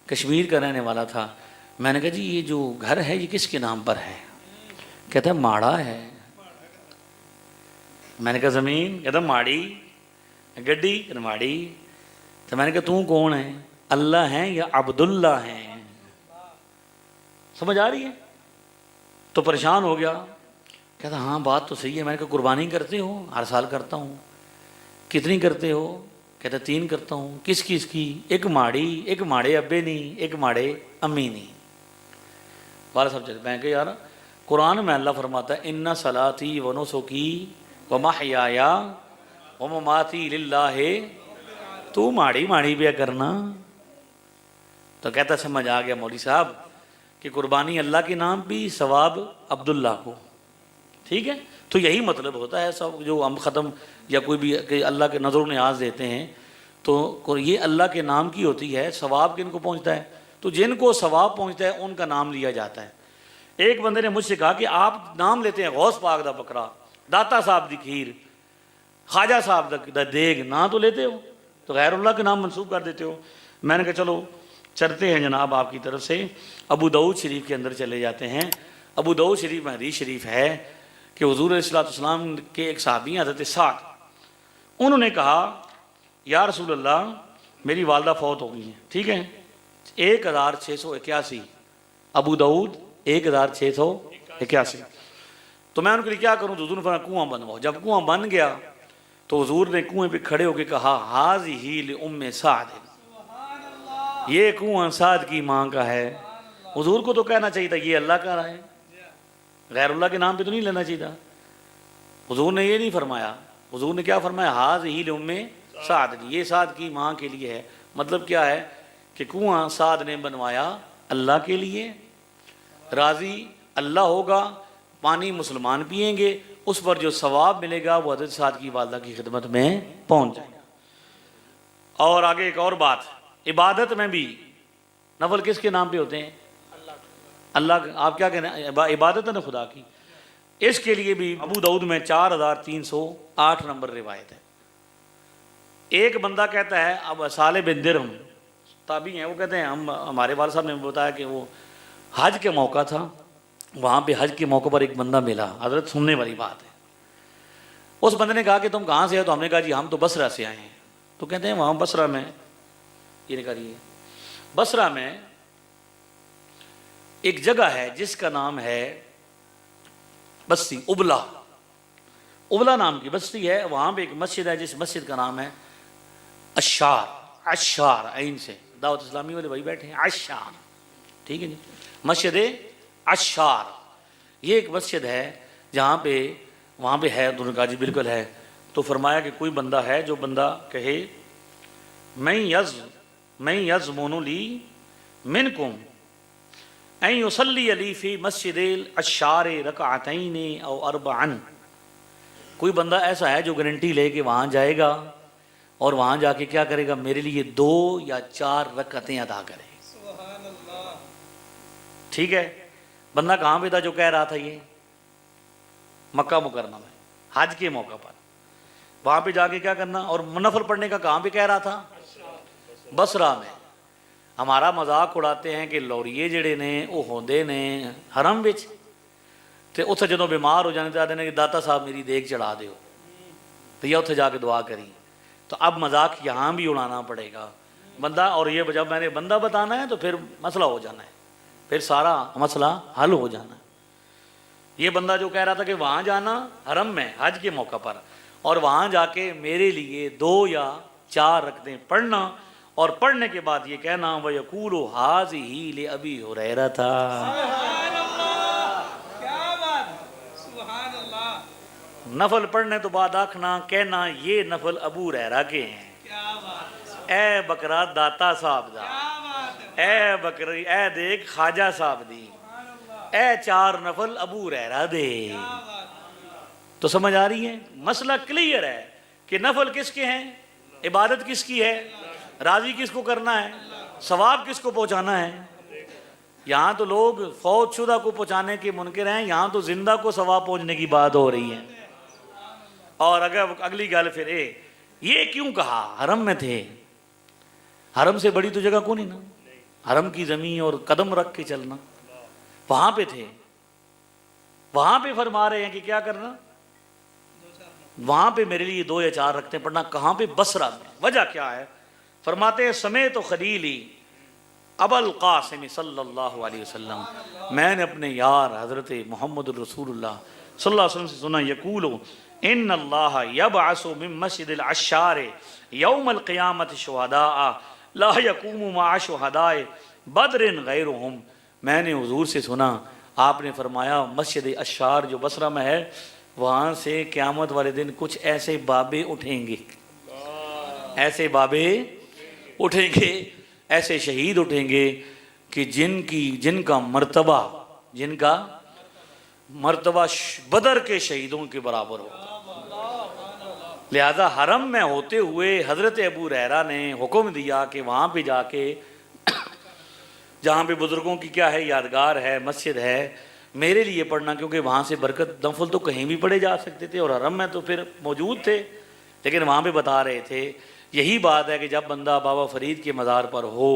S1: کشمیر کا رہنے والا تھا، میں نے کہا جی یہ جو گھر ہے یہ کس کے نام پر ہے؟ کہتا ہے ماڑا ہے۔ میں نے کہا زمین؟ کہتا ماڑی، گڈی ماڑی۔ تو میں نے کہا تو کون ہے، اللہ ہیں یا عبداللہ ہیں؟ سمجھ آ رہی ہے؟ تو پریشان ہو گیا، کہتا ہاں بات تو صحیح ہے۔ میں نے کہا قربانی کرتے ہو؟ ہر سال کرتا ہوں۔ کتنی کرتے ہو؟ کہتا 3 کرتا ہوں۔ کس کس کی؟ ایک ماڑی، ایک ماڑے ابے نہیں، ایک ماڑے امی نہیں۔ والا صاحب چلے، میں کہ یار قرآن میں اللہ فرماتا ہے ان صلاتی و نسکی و محیایا و مماتی للہ، تو ماڑی ماڑی پہ کرنا۔ تو کہتا سمجھ آ گیا مولوی صاحب کہ قربانی اللہ کے نام بھی، ثواب عبداللہ کو۔ ٹھیک ہے، تو یہی مطلب ہوتا ہے سب جو ہم ختم یا کوئی بھی کہ اللہ کے نظر و نیاز دیتے ہیں تو یہ اللہ کے نام کی ہوتی ہے، ثواب کن کو پہنچتا ہے؟ تو جن کو ثواب پہنچتا ہے ان کا نام لیا جاتا ہے۔ ایک بندے نے مجھ سے کہا کہ آپ نام لیتے ہیں غوث پاک دا بکرا، داتا صاحب دی کھیر، خواجہ صاحب دا دیگ، نام تو لیتے ہو تو غیر اللہ کے نام منسوب کر دیتے ہو۔ میں نے کہا چلو چلتے ہیں جناب آپ کی طرف سے، ابو داؤد شریف کے اندر چلے جاتے ہیں۔ ابو داؤد شریف میں حدیث شریف ہے کہ حضور علیہ السلام کے ایک صحابی ہیں حضرت سعد، انہوں نے کہا یا رسول اللہ میری والدہ فوت ہو گئی ہیں، ٹھیک ہے، 1681، ابو داؤد 1681، تو میں ان کے لیے کیا کروں؟ تو حضور نے فرمایا کنواں بنواؤ۔ جب کنواں بن گیا تو حضور نے کنویں پہ کھڑے ہو کے کہا ہذہ لأم سعد، یہ کنواں سعد کی ماں کا ہے۔ حضور کو تو کہنا چاہیے تھا یہ اللہ کا ہے، غیر اللہ کے نام پہ تو نہیں لینا چاہیے تھا۔ حضور نے یہ نہیں فرمایا، حضور نے کیا فرمایا ہذہ لأم سعد، یہ سعد کی ماں کے لیے ہے۔ مطلب کیا ہے کہ کنواں سعد نے بنوایا اللہ کے لیے، راضی اللہ ہوگا، پانی مسلمان پئیں گے، اس پر جو ثواب ملے گا وہ حضرت سعد کی والدہ کی خدمت میں پہنچ جائے گا۔ اور آگے ایک اور بات، عبادت میں بھی نفل کس کے نام پہ ہوتے ہیں؟ اللہ۔ آپ کیا کہنا ہے؟ عبادت ہے نا خدا کی، اس کے لیے بھی ابو داؤد میں 4308 نمبر روایت ہے۔ ایک بندہ کہتا ہے، اب صالح بن درہم تابعی ہیں، وہ کہتے ہیں ہمارے والد صاحب نے بتایا کہ وہ حج کے موقع تھا، وہاں پہ حج کے موقع پر ایک بندہ ملا، حضرت سننے والی بات ہے۔ اس بندے نے کہا کہ تم کہاں سے ہو؟ تو ہم نے کہا جی ہم تو بصرہ سے آئے ہیں۔ تو کہتے ہیں وہاں بصرہ میں، یہ نے کہا یہ بصرہ میں ایک جگہ ہے جس کا نام ہے بستی ابلا، ابلا نام کی بستی ہے، وہاں پہ ایک مسجد ہے جس مسجد کا نام ہے عشار، عشار عین سے، دعوت اسلامی والے بھائی بیٹھے ہیں، عشار، ٹھیک ہے جی، مسجد عشار، یہ ایک مسجد ہے جہاں پہ وہاں پہ ہے، انہوں نے کہا جی بالکل ہے۔ تو فرمایا کہ کوئی بندہ ہے جو بندہ کہے میں یضمن لی منکم ان یصلی علی فی مسجد العشار رکعتین او اربعا، کوئی بندہ ایسا ہے جو گارنٹی لے کے وہاں جائے گا اور وہاں جا کے کیا کرے گا؟ میرے لیے 2 یا 4 رکعتیں ادا کرے۔
S2: سبحان اللہ۔
S1: ٹھیک ہے، بندہ کہاں پہ تھا جو کہہ رہا تھا؟ یہ مکہ مکرمہ میں حج کے موقع پر، وہاں پہ جا کے کیا کرنا اور نفل پڑھنے کا کہاں پہ کہہ رہا تھا؟ بصرہ میں۔ ہمارا مذاق اڑاتے ہیں کہ لوریے جڑے نے وہ ہوندے نے حرم وچ، تے اتھے جدوں بیمار ہو جانے چاہتے ہیں کہ داتا صاحب میری دیکھ چڑھا دیو، تو یہ اتھے جا کے دعا کری۔ تو اب مذاق یہاں بھی اڑانا پڑے گا بندہ، اور یہ جب میں نے بندہ بتانا ہے تو پھر مسئلہ ہو جانا ہے، پھر سارا مسئلہ حل ہو جانا ہے۔ یہ بندہ جو کہہ رہا تھا کہ وہاں جانا حرم میں حج کے موقع پر، اور وہاں جا کے میرے لیے 2 یا 4 رکعتیں پڑھنا اور پڑھنے کے بعد یہ کہنا وَيَقُولُ هَٰذِهِ لِأَبِي هُرَيْرَةَ
S3: سبحان اللہ، کیا بات ہے، سبحان اللہ،
S1: نفل پڑھنے تو بعد آکھنا کہنا یہ نفل ابو ہریرہ کے ہیں،
S3: کیا بات ہے،
S1: اے بکرا داتا صاحب دا،
S3: کیا بات ہے،
S1: اے بکری اے دیکھ خواجہ صاحب دی، اے چار نفل ابو ہریرہ دے۔ تو سمجھ آ رہی ہے؟ مسئلہ کلیئر ہے کہ نفل کس کے ہیں، عبادت کس کی ہے، راضی کس کو کرنا ہے، ثواب کس کو پہنچانا ہے۔ یہاں تو لوگ فوت شدہ کو پہنچانے کے منکر ہیں، یہاں تو زندہ کو ثواب پہنچنے کی بات ہو رہی ہے۔ اور اگر اگلی گل پھر یہ کیوں کہا، حرم میں تھے، حرم سے بڑی تو جگہ کون ہی نا، حرم کی زمین اور قدم رکھ کے چلنا، وہاں پہ تھے، وہاں پہ فرما رہے ہیں کہ کیا کرنا، وہاں پہ میرے لیے 2 یا 4 رکھتے پڑھنا۔ کہاں پہ؟ بصرہ میں۔ وجہ کیا ہے؟ فرماتے ہیں سمیت خلیلی ابا القاسم صلی اللہ علیہ وسلم، میں نے اپنے یار حضرت محمد الرسول اللہ صلی اللہ علیہ وسلم سے سنا یقول ان اللہ یبعث من مسجد العشار یوم القیامت شہداء لا یقوم مع شہداء بدر غیرہم۔ میں نے حضور سے سنا، آپ نے فرمایا مسجد عشار جو بصرہ میں ہے، وہاں سے قیامت والے دن کچھ ایسے بابے اٹھیں گے، ایسے بابے اٹھیں گے، ایسے شہید اٹھیں گے کہ جن کا مرتبہ بدر کے شہیدوں کے برابر ہوگا۔ لہذا حرم میں ہوتے ہوئے حضرت ابو ہریرہ نے حکم دیا کہ وہاں پہ جا کے جہاں پہ بزرگوں کی کیا ہے، یادگار ہے، مسجد ہے، میرے لیے پڑھنا، کیونکہ وہاں سے برکت نفل تو کہیں بھی پڑھے جا سکتے تھے اور حرم میں تو پھر موجود تھے، لیکن وہاں پہ بتا رہے تھے۔ یہی بات ہے کہ جب بندہ بابا فرید کے مزار پر ہو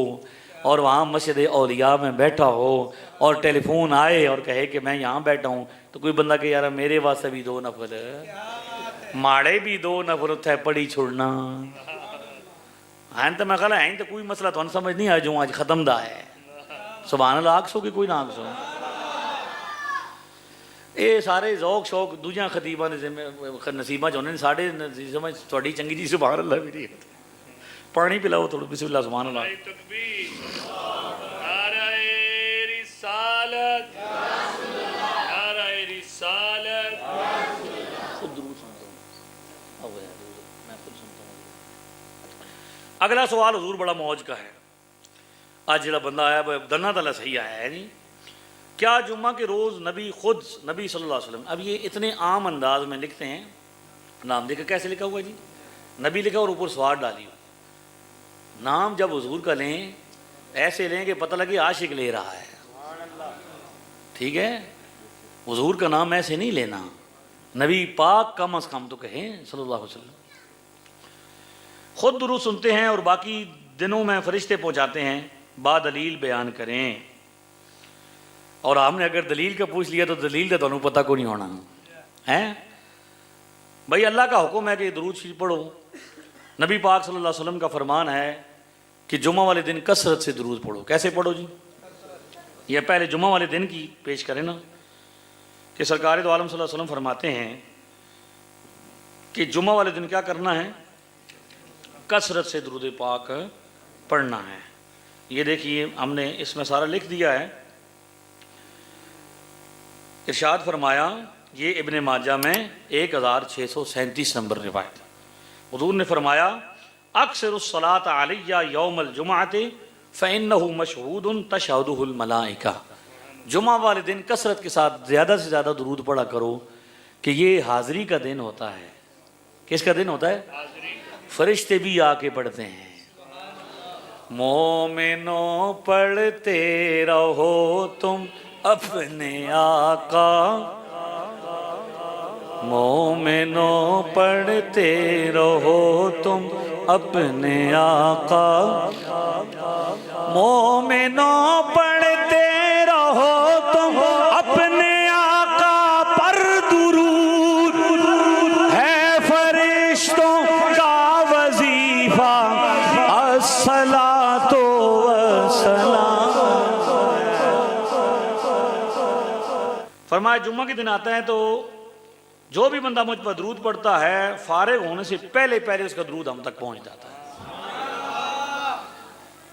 S1: اور وہاں مسجد اولیاء میں بیٹھا ہو اور ٹیلی فون آئے اور کہے کہ میں یہاں بیٹھا ہوں، تو کوئی بندہ کہ یار میرے واسطے بھی 2 نفل ماڑے بھی 2 نفل اتھے پڑھی چھوڑنا تو میں کہا ہے تو کوئی مسئلہ تو سمجھ نہیں آ جو آج ختم دا ہے۔ سبحان اللہ آکھ سو کہ کوئی نہ آکھ سو، یہ سارے ذوق شوق دوجیاں خطیبہ نصیبہ چاہنے ہیں، ساڑھے سمجھ تھوڑی چنگی جی سبحان اللہ بھی نہیں پانی پلاؤ تھوڑا بسم اللہ سبحان اللہ۔
S3: تکبیر، نعرہ رسالت، نعرہ رسالت،
S1: خود درود سنتا ہوں، میں خود سنتا ہوں۔ اگلا سوال حضور بڑا موج کا ہے، آج جڑا بندہ آیا دنا تلا صحیح آیا ہے نہیں، کیا جمعہ کے روز نبی خود نبی صلی اللہ علیہ وسلم، اب یہ اتنے عام انداز میں لکھتے ہیں، نام دیکھا کیسے لکھا ہوا ہے جی، نبی لکھا اور اوپر سوال ڈالی ہو۔ نام جب حضور کا لیں ایسے لیں کہ پتہ لگے عاشق لے رہا ہے، ٹھیک ہے، حضور کا نام ایسے نہیں لینا، نبی پاک کم از کم تو کہیں صلی اللہ علیہ وسلم۔ خود درود سنتے ہیں اور باقی دنوں میں فرشتے پہنچاتے ہیں، با دلیل بیان کریں، اور ہم نے اگر دلیل کا پوچھ لیا تو دلیل کا تو پتہ کو نہیں ہونا ہے۔ بھائی اللہ کا حکم ہے کہ درود شریف پڑھو، نبی پاک صلی اللہ علیہ وسلم کا فرمان ہے کہ جمعہ والے دن کثرت سے درود پڑھو۔ کیسے پڑھو جی؟ یہ پہلے جمعہ والے دن کی پیش کریں نا، کہ سرکار دو عالم صلی اللہ علیہ وسلم فرماتے ہیں کہ جمعہ والے دن کیا کرنا ہے، کثرت سے درود پاک پڑھنا ہے۔ یہ دیکھیے ہم نے اس میں سارا لکھ دیا ہے۔ ارشاد فرمایا، یہ ابن ماجہ میں 1637 نمبر روایت، حضور نے فرمایا اکثر الصلاۃ علیہ یوم الجمعۃ فإنہ مشہود تشہدہ الملائکہ، جمعہ والے دن کثرت کے ساتھ زیادہ سے زیادہ درود پڑھا کرو کہ یہ حاضری کا دن ہوتا ہے۔ کس کا دن ہوتا ہے؟ فرشتے بھی آ کے پڑھتے ہیں۔ مومنوں پڑھتے رہو تم اپنے آقا، مومنوں پڑھتے رہو تم اپنے آقا، مومنوں پڑھتے رہو تم اپنے آقا پر درود ہے فرشتوں کا وظیفہ، الصلاۃ والسلام۔ فرمایا جمعہ کے دن آتا ہے تو جو بھی بندہ مجھ پر درود پڑھتا ہے، فارغ ہونے سے پہلے پہلے اس کا درود ہم تک پہنچ جاتا ہے۔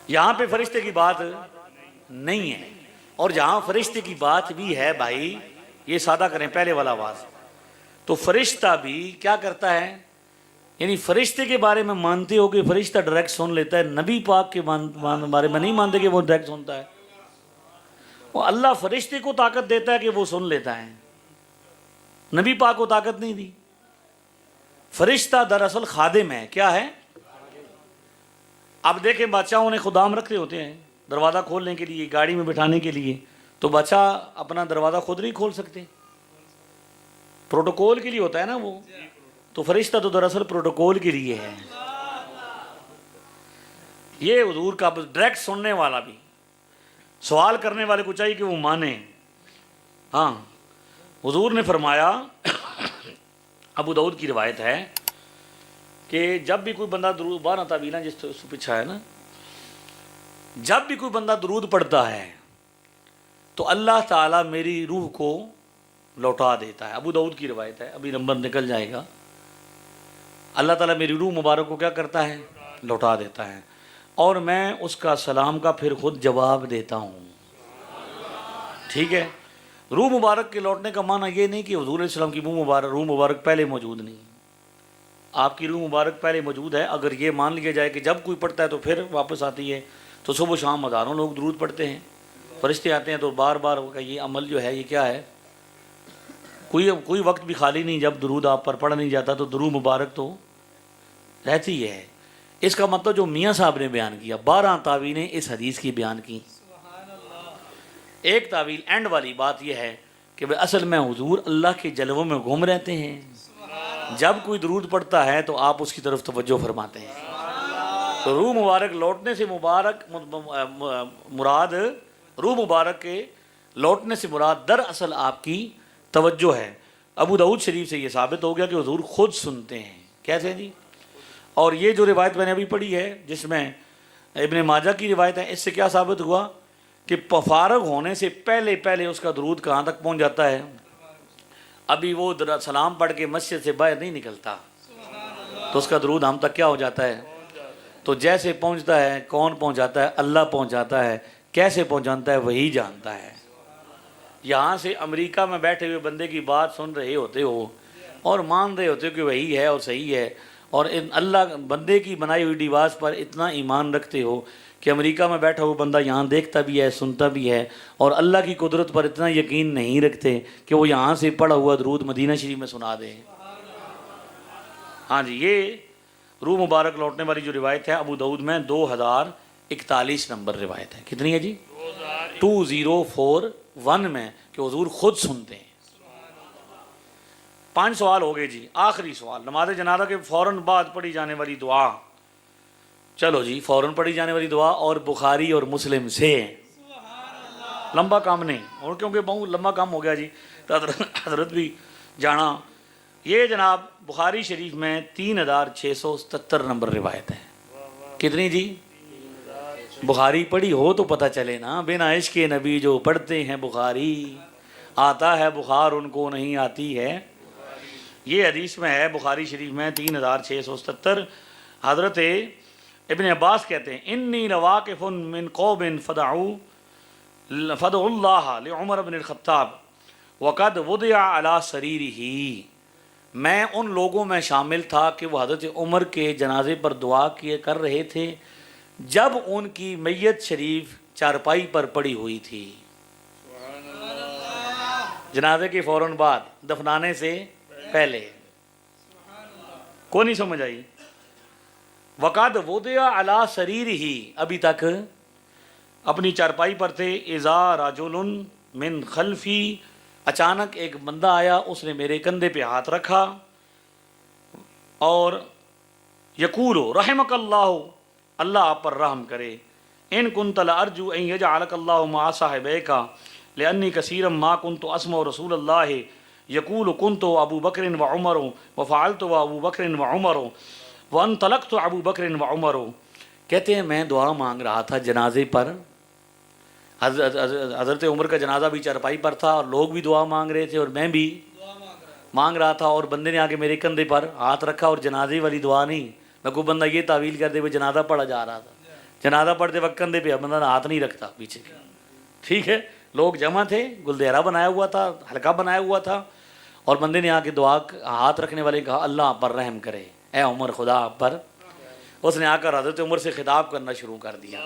S1: یہاں پہ فرشتے کی بات نہیں ہے، اور جہاں فرشتے کی بات بھی ہے بھائی، یہ سادہ کریں پہلے والا آواز، تو فرشتہ بھی کیا کرتا ہے؟ یعنی فرشتے کے بارے میں مانتے ہو کہ فرشتہ ڈائریکٹ سن لیتا ہے، نبی پاک کے بارے میں نہیں مانتے کہ وہ ڈائریکٹ سنتا ہے؟ وہ اللہ فرشتے کو طاقت دیتا ہے کہ وہ سن لیتا ہے، نبی پاک کو طاقت نہیں دی۔ فرشتہ دراصل خادم ہے، کیا ہے؟ اب دیکھیں بادشاہوں نے خدام رکھتے ہوتے ہیں دروازہ کھولنے کے لیے، گاڑی میں بٹھانے کے لیے، تو بادشاہ اپنا دروازہ خود نہیں کھول سکتے، پروٹوکول کے لیے ہوتا ہے نا وہ، تو فرشتہ تو دراصل پروٹوکول کے لیے ہے۔ یہ حضور کا ڈائریکٹ سننے والا بھی، سوال کرنے والے کو چاہیے کہ وہ مانے۔ ہاں حضور نے فرمایا، ابو داؤد کی روایت ہے کہ جب بھی کوئی بندہ درود، بارہ تعویلہ جس سے پیچھا ہے نا، جب بھی کوئی بندہ درود پڑھتا ہے تو اللہ تعالیٰ میری روح کو لوٹا دیتا ہے۔ ابو داؤد کی روایت ہے، ابھی نمبر نکل جائے گا۔ اللہ تعالیٰ میری روح مبارک کو کیا کرتا ہے؟ لوٹا دیتا ہے، اور میں اس کا سلام کا پھر خود جواب دیتا ہوں۔ ٹھیک ہے، روح مبارک کے لوٹنے کا معنی یہ نہیں کہ حضور علیہ السلام کی روح مبارک پہلے موجود نہیں، آپ کی روح مبارک پہلے موجود ہے۔ اگر یہ مان لیا جائے کہ جب کوئی پڑھتا ہے تو پھر واپس آتی ہے، تو صبح و شام ہزاروں لوگ درود پڑھتے ہیں، فرشتے آتے ہیں تو بار بار یہ عمل جو ہے یہ کیا ہے؟ کوئی وقت بھی خالی نہیں جب درود آپ پر پڑھ نہیں جاتا، تو درود مبارک تو رہتی ہے۔ اس کا مطلب جو میاں صاحب نے بیان کیا، 12 تعویلیں اس حدیث کی بیان کی۔ ایک تعویل اینڈ والی بات یہ ہے کہ اصل میں حضور اللہ کے جلووں میں گھوم رہتے ہیں، جب کوئی درود پڑھتا ہے تو آپ اس کی طرف توجہ فرماتے ہیں۔ تو روح مبارک لوٹنے سے مراد روح مبارک کے لوٹنے سے مراد دراصل آپ کی توجہ ہے۔ ابو داؤد شریف سے یہ ثابت ہو گیا کہ حضور خود سنتے ہیں۔ کیسے جی؟ اور یہ جو روایت میں نے ابھی پڑھی ہے جس میں ابن ماجہ کی روایت ہے، اس سے کیا ثابت ہوا کہ فارغ ہونے سے پہلے پہلے اس کا درود کہاں تک پہنچ جاتا ہے؟ ابھی وہ سلام پڑھ کے مسجد سے باہر نہیں نکلتا تو اس کا درود ہم تک کیا ہو جاتا ہے؟ تو جیسے پہنچتا ہے، کون پہنچاتا ہے؟ اللہ پہنچاتا ہے۔ کیسے پہنچاتا ہے؟ وہی جانتا ہے۔ یہاں سے امریکہ میں بیٹھے ہوئے بندے کی بات سن رہے ہوتے ہو اور مان رہے ہوتے ہو کہ وہی ہے اور صحیح ہے، اور اللہ بندے کی بنائی ہوئی ڈیوائس پر اتنا ایمان رکھتے ہو کہ امریکہ میں بیٹھا ہوا بندہ یہاں دیکھتا بھی ہے، سنتا بھی ہے، اور اللہ کی قدرت پر اتنا یقین نہیں رکھتے کہ وہ یہاں سے پڑھا ہوا درود مدینہ شریف میں سنا دے۔ ہاں جی، یہ روح مبارک لوٹنے والی جو روایت ہے ابو داؤد میں 2041 نمبر روایت ہے۔ کتنی ہے جی؟ 2041 میں، کہ حضور خود سنتے ہیں۔ 5 سوال ہو گئے جی۔ آخری سوال، نماز جنازہ کے فوراً بعد پڑھی جانے والی دعا۔ چلو جی، فوراً پڑھی جانے والی دعا اور بخاری اور مسلم سے، لمبا کام نہیں، اور کیونکہ بہت لمبا کام ہو گیا جی تو حضرت بھی جانا۔ یہ جناب بخاری شریف میں 3677 نمبر روایت ہے۔ کتنی جی؟ بخاری پڑھی ہو تو پتہ چلے نا، بنا عشق نبی جو پڑھتے ہیں بخاری، آتا ہے بخار ان کو نہیں آتی ہے۔ یہ حدیث میں ہے بخاری شریف میں 3677۔ حضرت ابن عباس کہتے ہیں، انی لواقف من قوم فدعوا اللہ لعمر بن الخطاب وقد وضع علی سریرہ، میں ان لوگوں میں شامل تھا کہ وہ حضرت عمر کے جنازے پر دعا کر رہے تھے جب ان کی میت شریف چارپائی پر پڑی ہوئی تھی، جنازے کے فوراً بعد، دفنانے سے پہلے۔ کون نہیں سمجھ آئی؟ وقد وضع علی سریرہ، ابھی تک اپنی چارپائی پر تھے۔ اذا رجل من خلفی، اچانک ایک بندہ آیا، اس نے میرے کندھے پہ ہاتھ رکھا اور یقول رحمک اللہ، اللہ آپ پر رحم کرے، ان کنت لارجو ان یجعلک اللہ مع صاحبیک لانی کثیرا ما کنت اسمع رسول اللہ یقول کنت ابو بکر و عمر وفعلت ابو بکر و عمر وانطلقت ابو بکر و عمر۔ کہتے ہیں میں دعا مانگ رہا تھا جنازے پر، حضرت عمر کا جنازہ بھی چارپائی پر تھا اور لوگ بھی دعا مانگ رہے تھے اور میں بھی مانگ رہا تھا، اور بندے نے آ کے میرے کندھے پر ہاتھ رکھا، اور جنازے والی دعا نہیں، میں کوئی بندہ یہ تعویل کر دے وہ جنازہ پڑھا جا رہا تھا، جنازہ پڑھتے وقت کندھے پہ بندہ ہاتھ نہیں رکھتا پیچھے کا، ٹھیک ہے. لوگ جمع تھے، گلدیرا بنایا ہوا تھا، حلقہ بنایا ہوا تھا، اور بندے نے آ کے دعا ہاتھ رکھنے والے کہا اللہ آپ پر رحم کرے، اے عمر خدا آپ پر. اس نے آ کر حضرت عمر سے خطاب کرنا شروع کر دیا.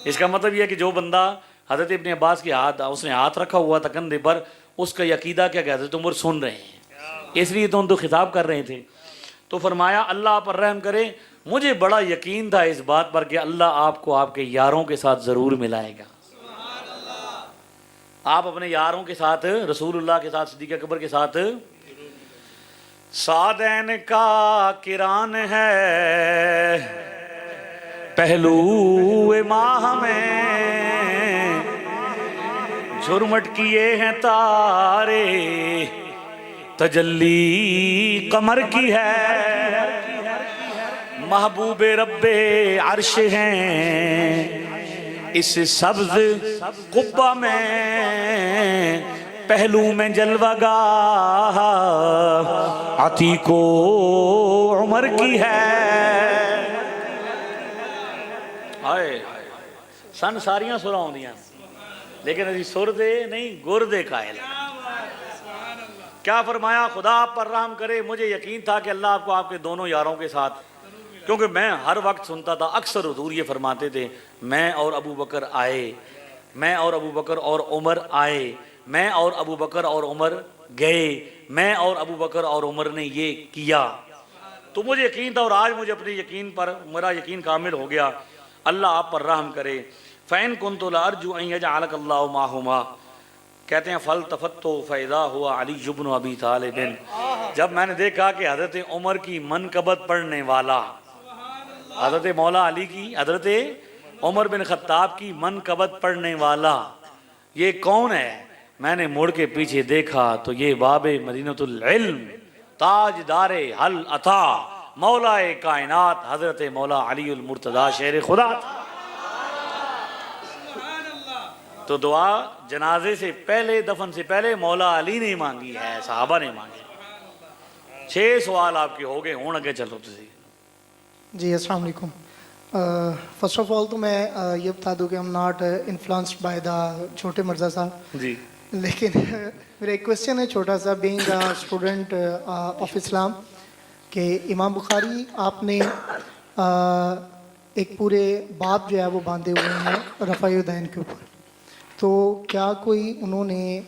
S1: اس کا مطلب یہ ہے کہ جو بندہ حضرت ابن عباس کے ہاتھ اس نے ہاتھ رکھا ہوا تھا کندھے پر، اس کا عقیدہ کیا کہ حضرت عمر سن رہے ہیں، اس لیے تو ان کو خطاب کر رہے تھے. تو فرمایا اللہ آپ پر رحم کرے، مجھے بڑا یقین تھا اس بات پر کہ اللہ آپ کو آپ کے یاروں کے ساتھ ضرور ملائے گا. آپ اپنے یاروں کے ساتھ، رسول اللہ کے ساتھ، صدیق اکبر کے ساتھ. سعدین کا کران ہے پہلو ماہ میں، جھرمٹ کیے ہیں تارے تجلی قمر کی ہے، محبوب رب عرش ہیں اس سبز قبہ میں، پہلو میں جلوہ گاہ عتیق و عمر کی ہے. آئے سن ساریاں سراں ہوندیاں لیکن ابھی سر دے نہیں گر دے قائل. کیا فرمایا خدا آپ پر رحم کرے، مجھے یقین تھا کہ اللہ آپ کو آپ کے دونوں یاروں کے ساتھ، کیونکہ میں ہر وقت سنتا تھا اکثر حضور یہ فرماتے تھے میں اور ابو بکر آئے، میں اور ابو بکر اور عمر آئے، میں اور ابو بکر اور عمر گئے، میں اور ابو بکر اور عمر نے یہ کیا. تو مجھے یقین تھا، اور آج مجھے اپنے یقین پر میرا یقین کامل ہو گیا. اللہ آپ پر رحم کرے. فَإِن كُنْتُ لَأَرْجُو أَن يَجْعَلَكَ اللَّهُ مَعَهُمَا، کہتے ہیں فَالْتَفَتُّ فَإِذَا هُوَ عَلِيُّ بْنُ أَبِي طَالِبٍ، جب میں نے دیکھا کہ حضرت عمر کی منقبت پڑھنے والا، حضرت مولا علی کی، حضرت عمر بن خطاب کی منقبت پڑھنے والا یہ کون ہے، میں نے مڑ کے پیچھے دیکھا تو یہ باب مدینۃ العلم تاجدار حل عطا مولا کائنات حضرت مولا علی المرتضی شیر خدا تھا. تو دعا جنازے سے پہلے، دفن سے پہلے مولا علی نے مانگی ہے، صحابہ نے مانگی. 6 سوال آپ کے ہو گئے ہوں، اگے چلو تسی.
S2: جی السلام علیکم. فرسٹ آف آل تو میں یہ بتا دوں کہ ہم ناٹ انفلوئنسڈ بائی دا چھوٹے مرزا صاحب،
S1: جی
S2: لیکن میرا ایک کویسچن ہے چھوٹا سا، بینگ اسٹوڈنٹ آف اسلام، کہ امام بخاری آپ نے ایک پورے باب جو ہے وہ باندھے ہوئے ہیں رفع یدین کے اوپر، تو کیا کوئی انہوں نے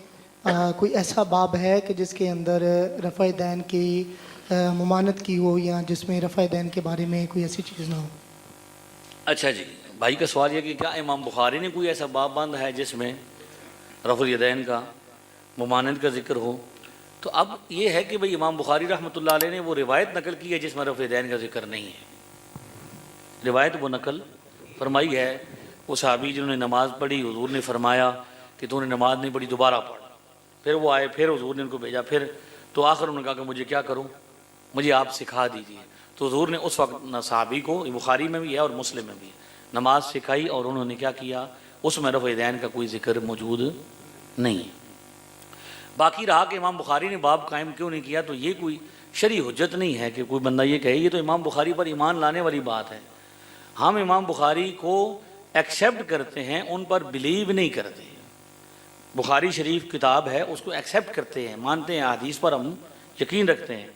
S2: کوئی ایسا باب ہے کہ جس کے اندر رفع یدین کی ممانت کی ہو، یا جس میں رفع یدین کے بارے میں کوئی ایسی چیز نہ ہو؟
S1: اچھا جی، بھائی کا سوال یہ کہ کیا امام بخاری نے کوئی ایسا باب باندھا ہے جس میں رفع الیدین کا، ممانعت کا ذکر ہو؟ تو اب یہ ہے کہ بھئی امام بخاری رحمۃ اللہ علیہ نے وہ روایت نقل کی ہے جس میں رفع الیدین کا ذکر نہیں ہے. روایت وہ نقل فرمائی ہے وہ صحابی جنہوں نے نماز پڑھی، حضور نے فرمایا کہ تو نے نماز نہیں پڑھی، دوبارہ پڑھ. پھر وہ آئے، پھر حضور نے ان کو بھیجا، پھر تو آخر انہوں نے کہا کہ مجھے کیا کروں، مجھے آپ سکھا دیجیے. تو حضور نے اس وقت صحابی کو، بخاری میں بھی ہے اور مسلم میں بھی ہے، نماز سکھائی، اور انہوں نے کیا کیا، اس میں رفع یدین کا کوئی ذکر موجود نہیں ہے. باقی رہا کہ امام بخاری نے باب قائم کیوں نہیں کیا، تو یہ کوئی شرعی حجت نہیں ہے کہ کوئی بندہ یہ کہے. یہ تو امام بخاری پر ایمان لانے والی بات ہے. ہم امام بخاری کو ایکسیپٹ کرتے ہیں، ان پر بلیو نہیں کرتے. بخاری شریف کتاب ہے، اس کو ایکسیپٹ کرتے ہیں، مانتے ہیں، حدیث پر ہم یقین رکھتے ہیں،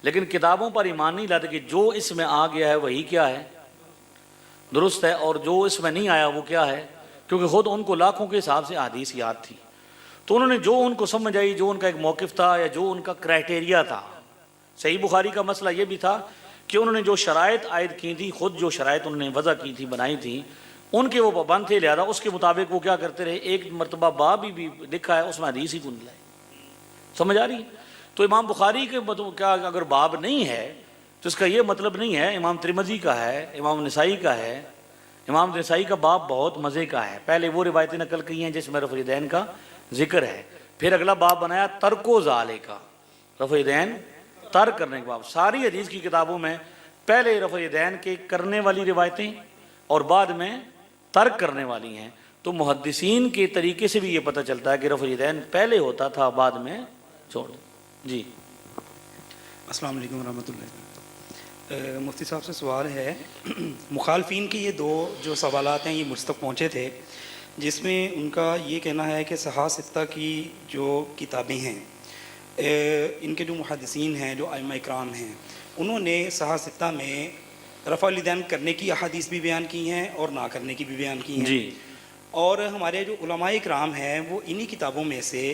S1: لیکن کتابوں پر ایمان نہیں لاتے کہ جو اس میں آ گیا ہے وہی کیا ہے، درست ہے، اور جو اس میں نہیں آیا وہ کیا ہے. کیونکہ خود ان کو لاکھوں کے حساب سے حدیث یاد تھی، تو انہوں نے جو ان کو سمجھ آئی، جو ان کا ایک موقف تھا یا جو ان کا کرائٹیریا تھا. صحیح بخاری کا مسئلہ یہ بھی تھا کہ انہوں نے جو شرائط عائد کی تھی، خود جو شرائط انہوں نے وضع کی تھی، بنائی تھی، ان کے وہ پابند تھے، لہذا اس کے مطابق وہ کیا کرتے رہے. ایک مرتبہ باب بھی لکھا ہے، اس میں حدیث ہی کن لائے. سمجھ آ رہی ہے؟ تو امام بخاری کے کیا اگر باب نہیں ہے تو اس کا یہ مطلب نہیں ہے. امام ترمذی کا ہے، امام نسائی کا ہے. امام نسائی کا باب بہت مزے کا ہے. پہلے وہ روایتیں نقل کی ہیں جس میں رفع الیدین کا ذکر ہے، پھر اگلا باب بنایا ترک و ذالک کا، رفع الیدین ترک کرنے کے باب. ساری حدیث کی کتابوں میں پہلے رفع الیدین کے کرنے والی روایتیں اور بعد میں ترک کرنے والی ہیں. تو محدثین کے طریقے سے بھی یہ پتہ چلتا ہے کہ رفع الیدین پہلے ہوتا تھا، بعد میں چھوڑ. جی
S4: السلام علیکم ورحمۃ اللہ. مفتی صاحب سے سوال ہے مخالفین کے یہ دو جو سوالات ہیں یہ مجھ تک پہنچے تھے، جس میں ان کا یہ کہنا ہے کہ صحاح ستہ کی جو کتابیں ہیں، ان کے جو محدثین ہیں، جو ائمہ اکرام ہیں، انہوں نے صحاح ستہ میں رفع الیدین کرنے کی احادیث بھی بیان کی ہیں اور نہ کرنے کی بھی بیان کی ہیں
S1: جی
S4: اور ہمارے جو علماء اکرام ہیں وہ انہی کتابوں میں سے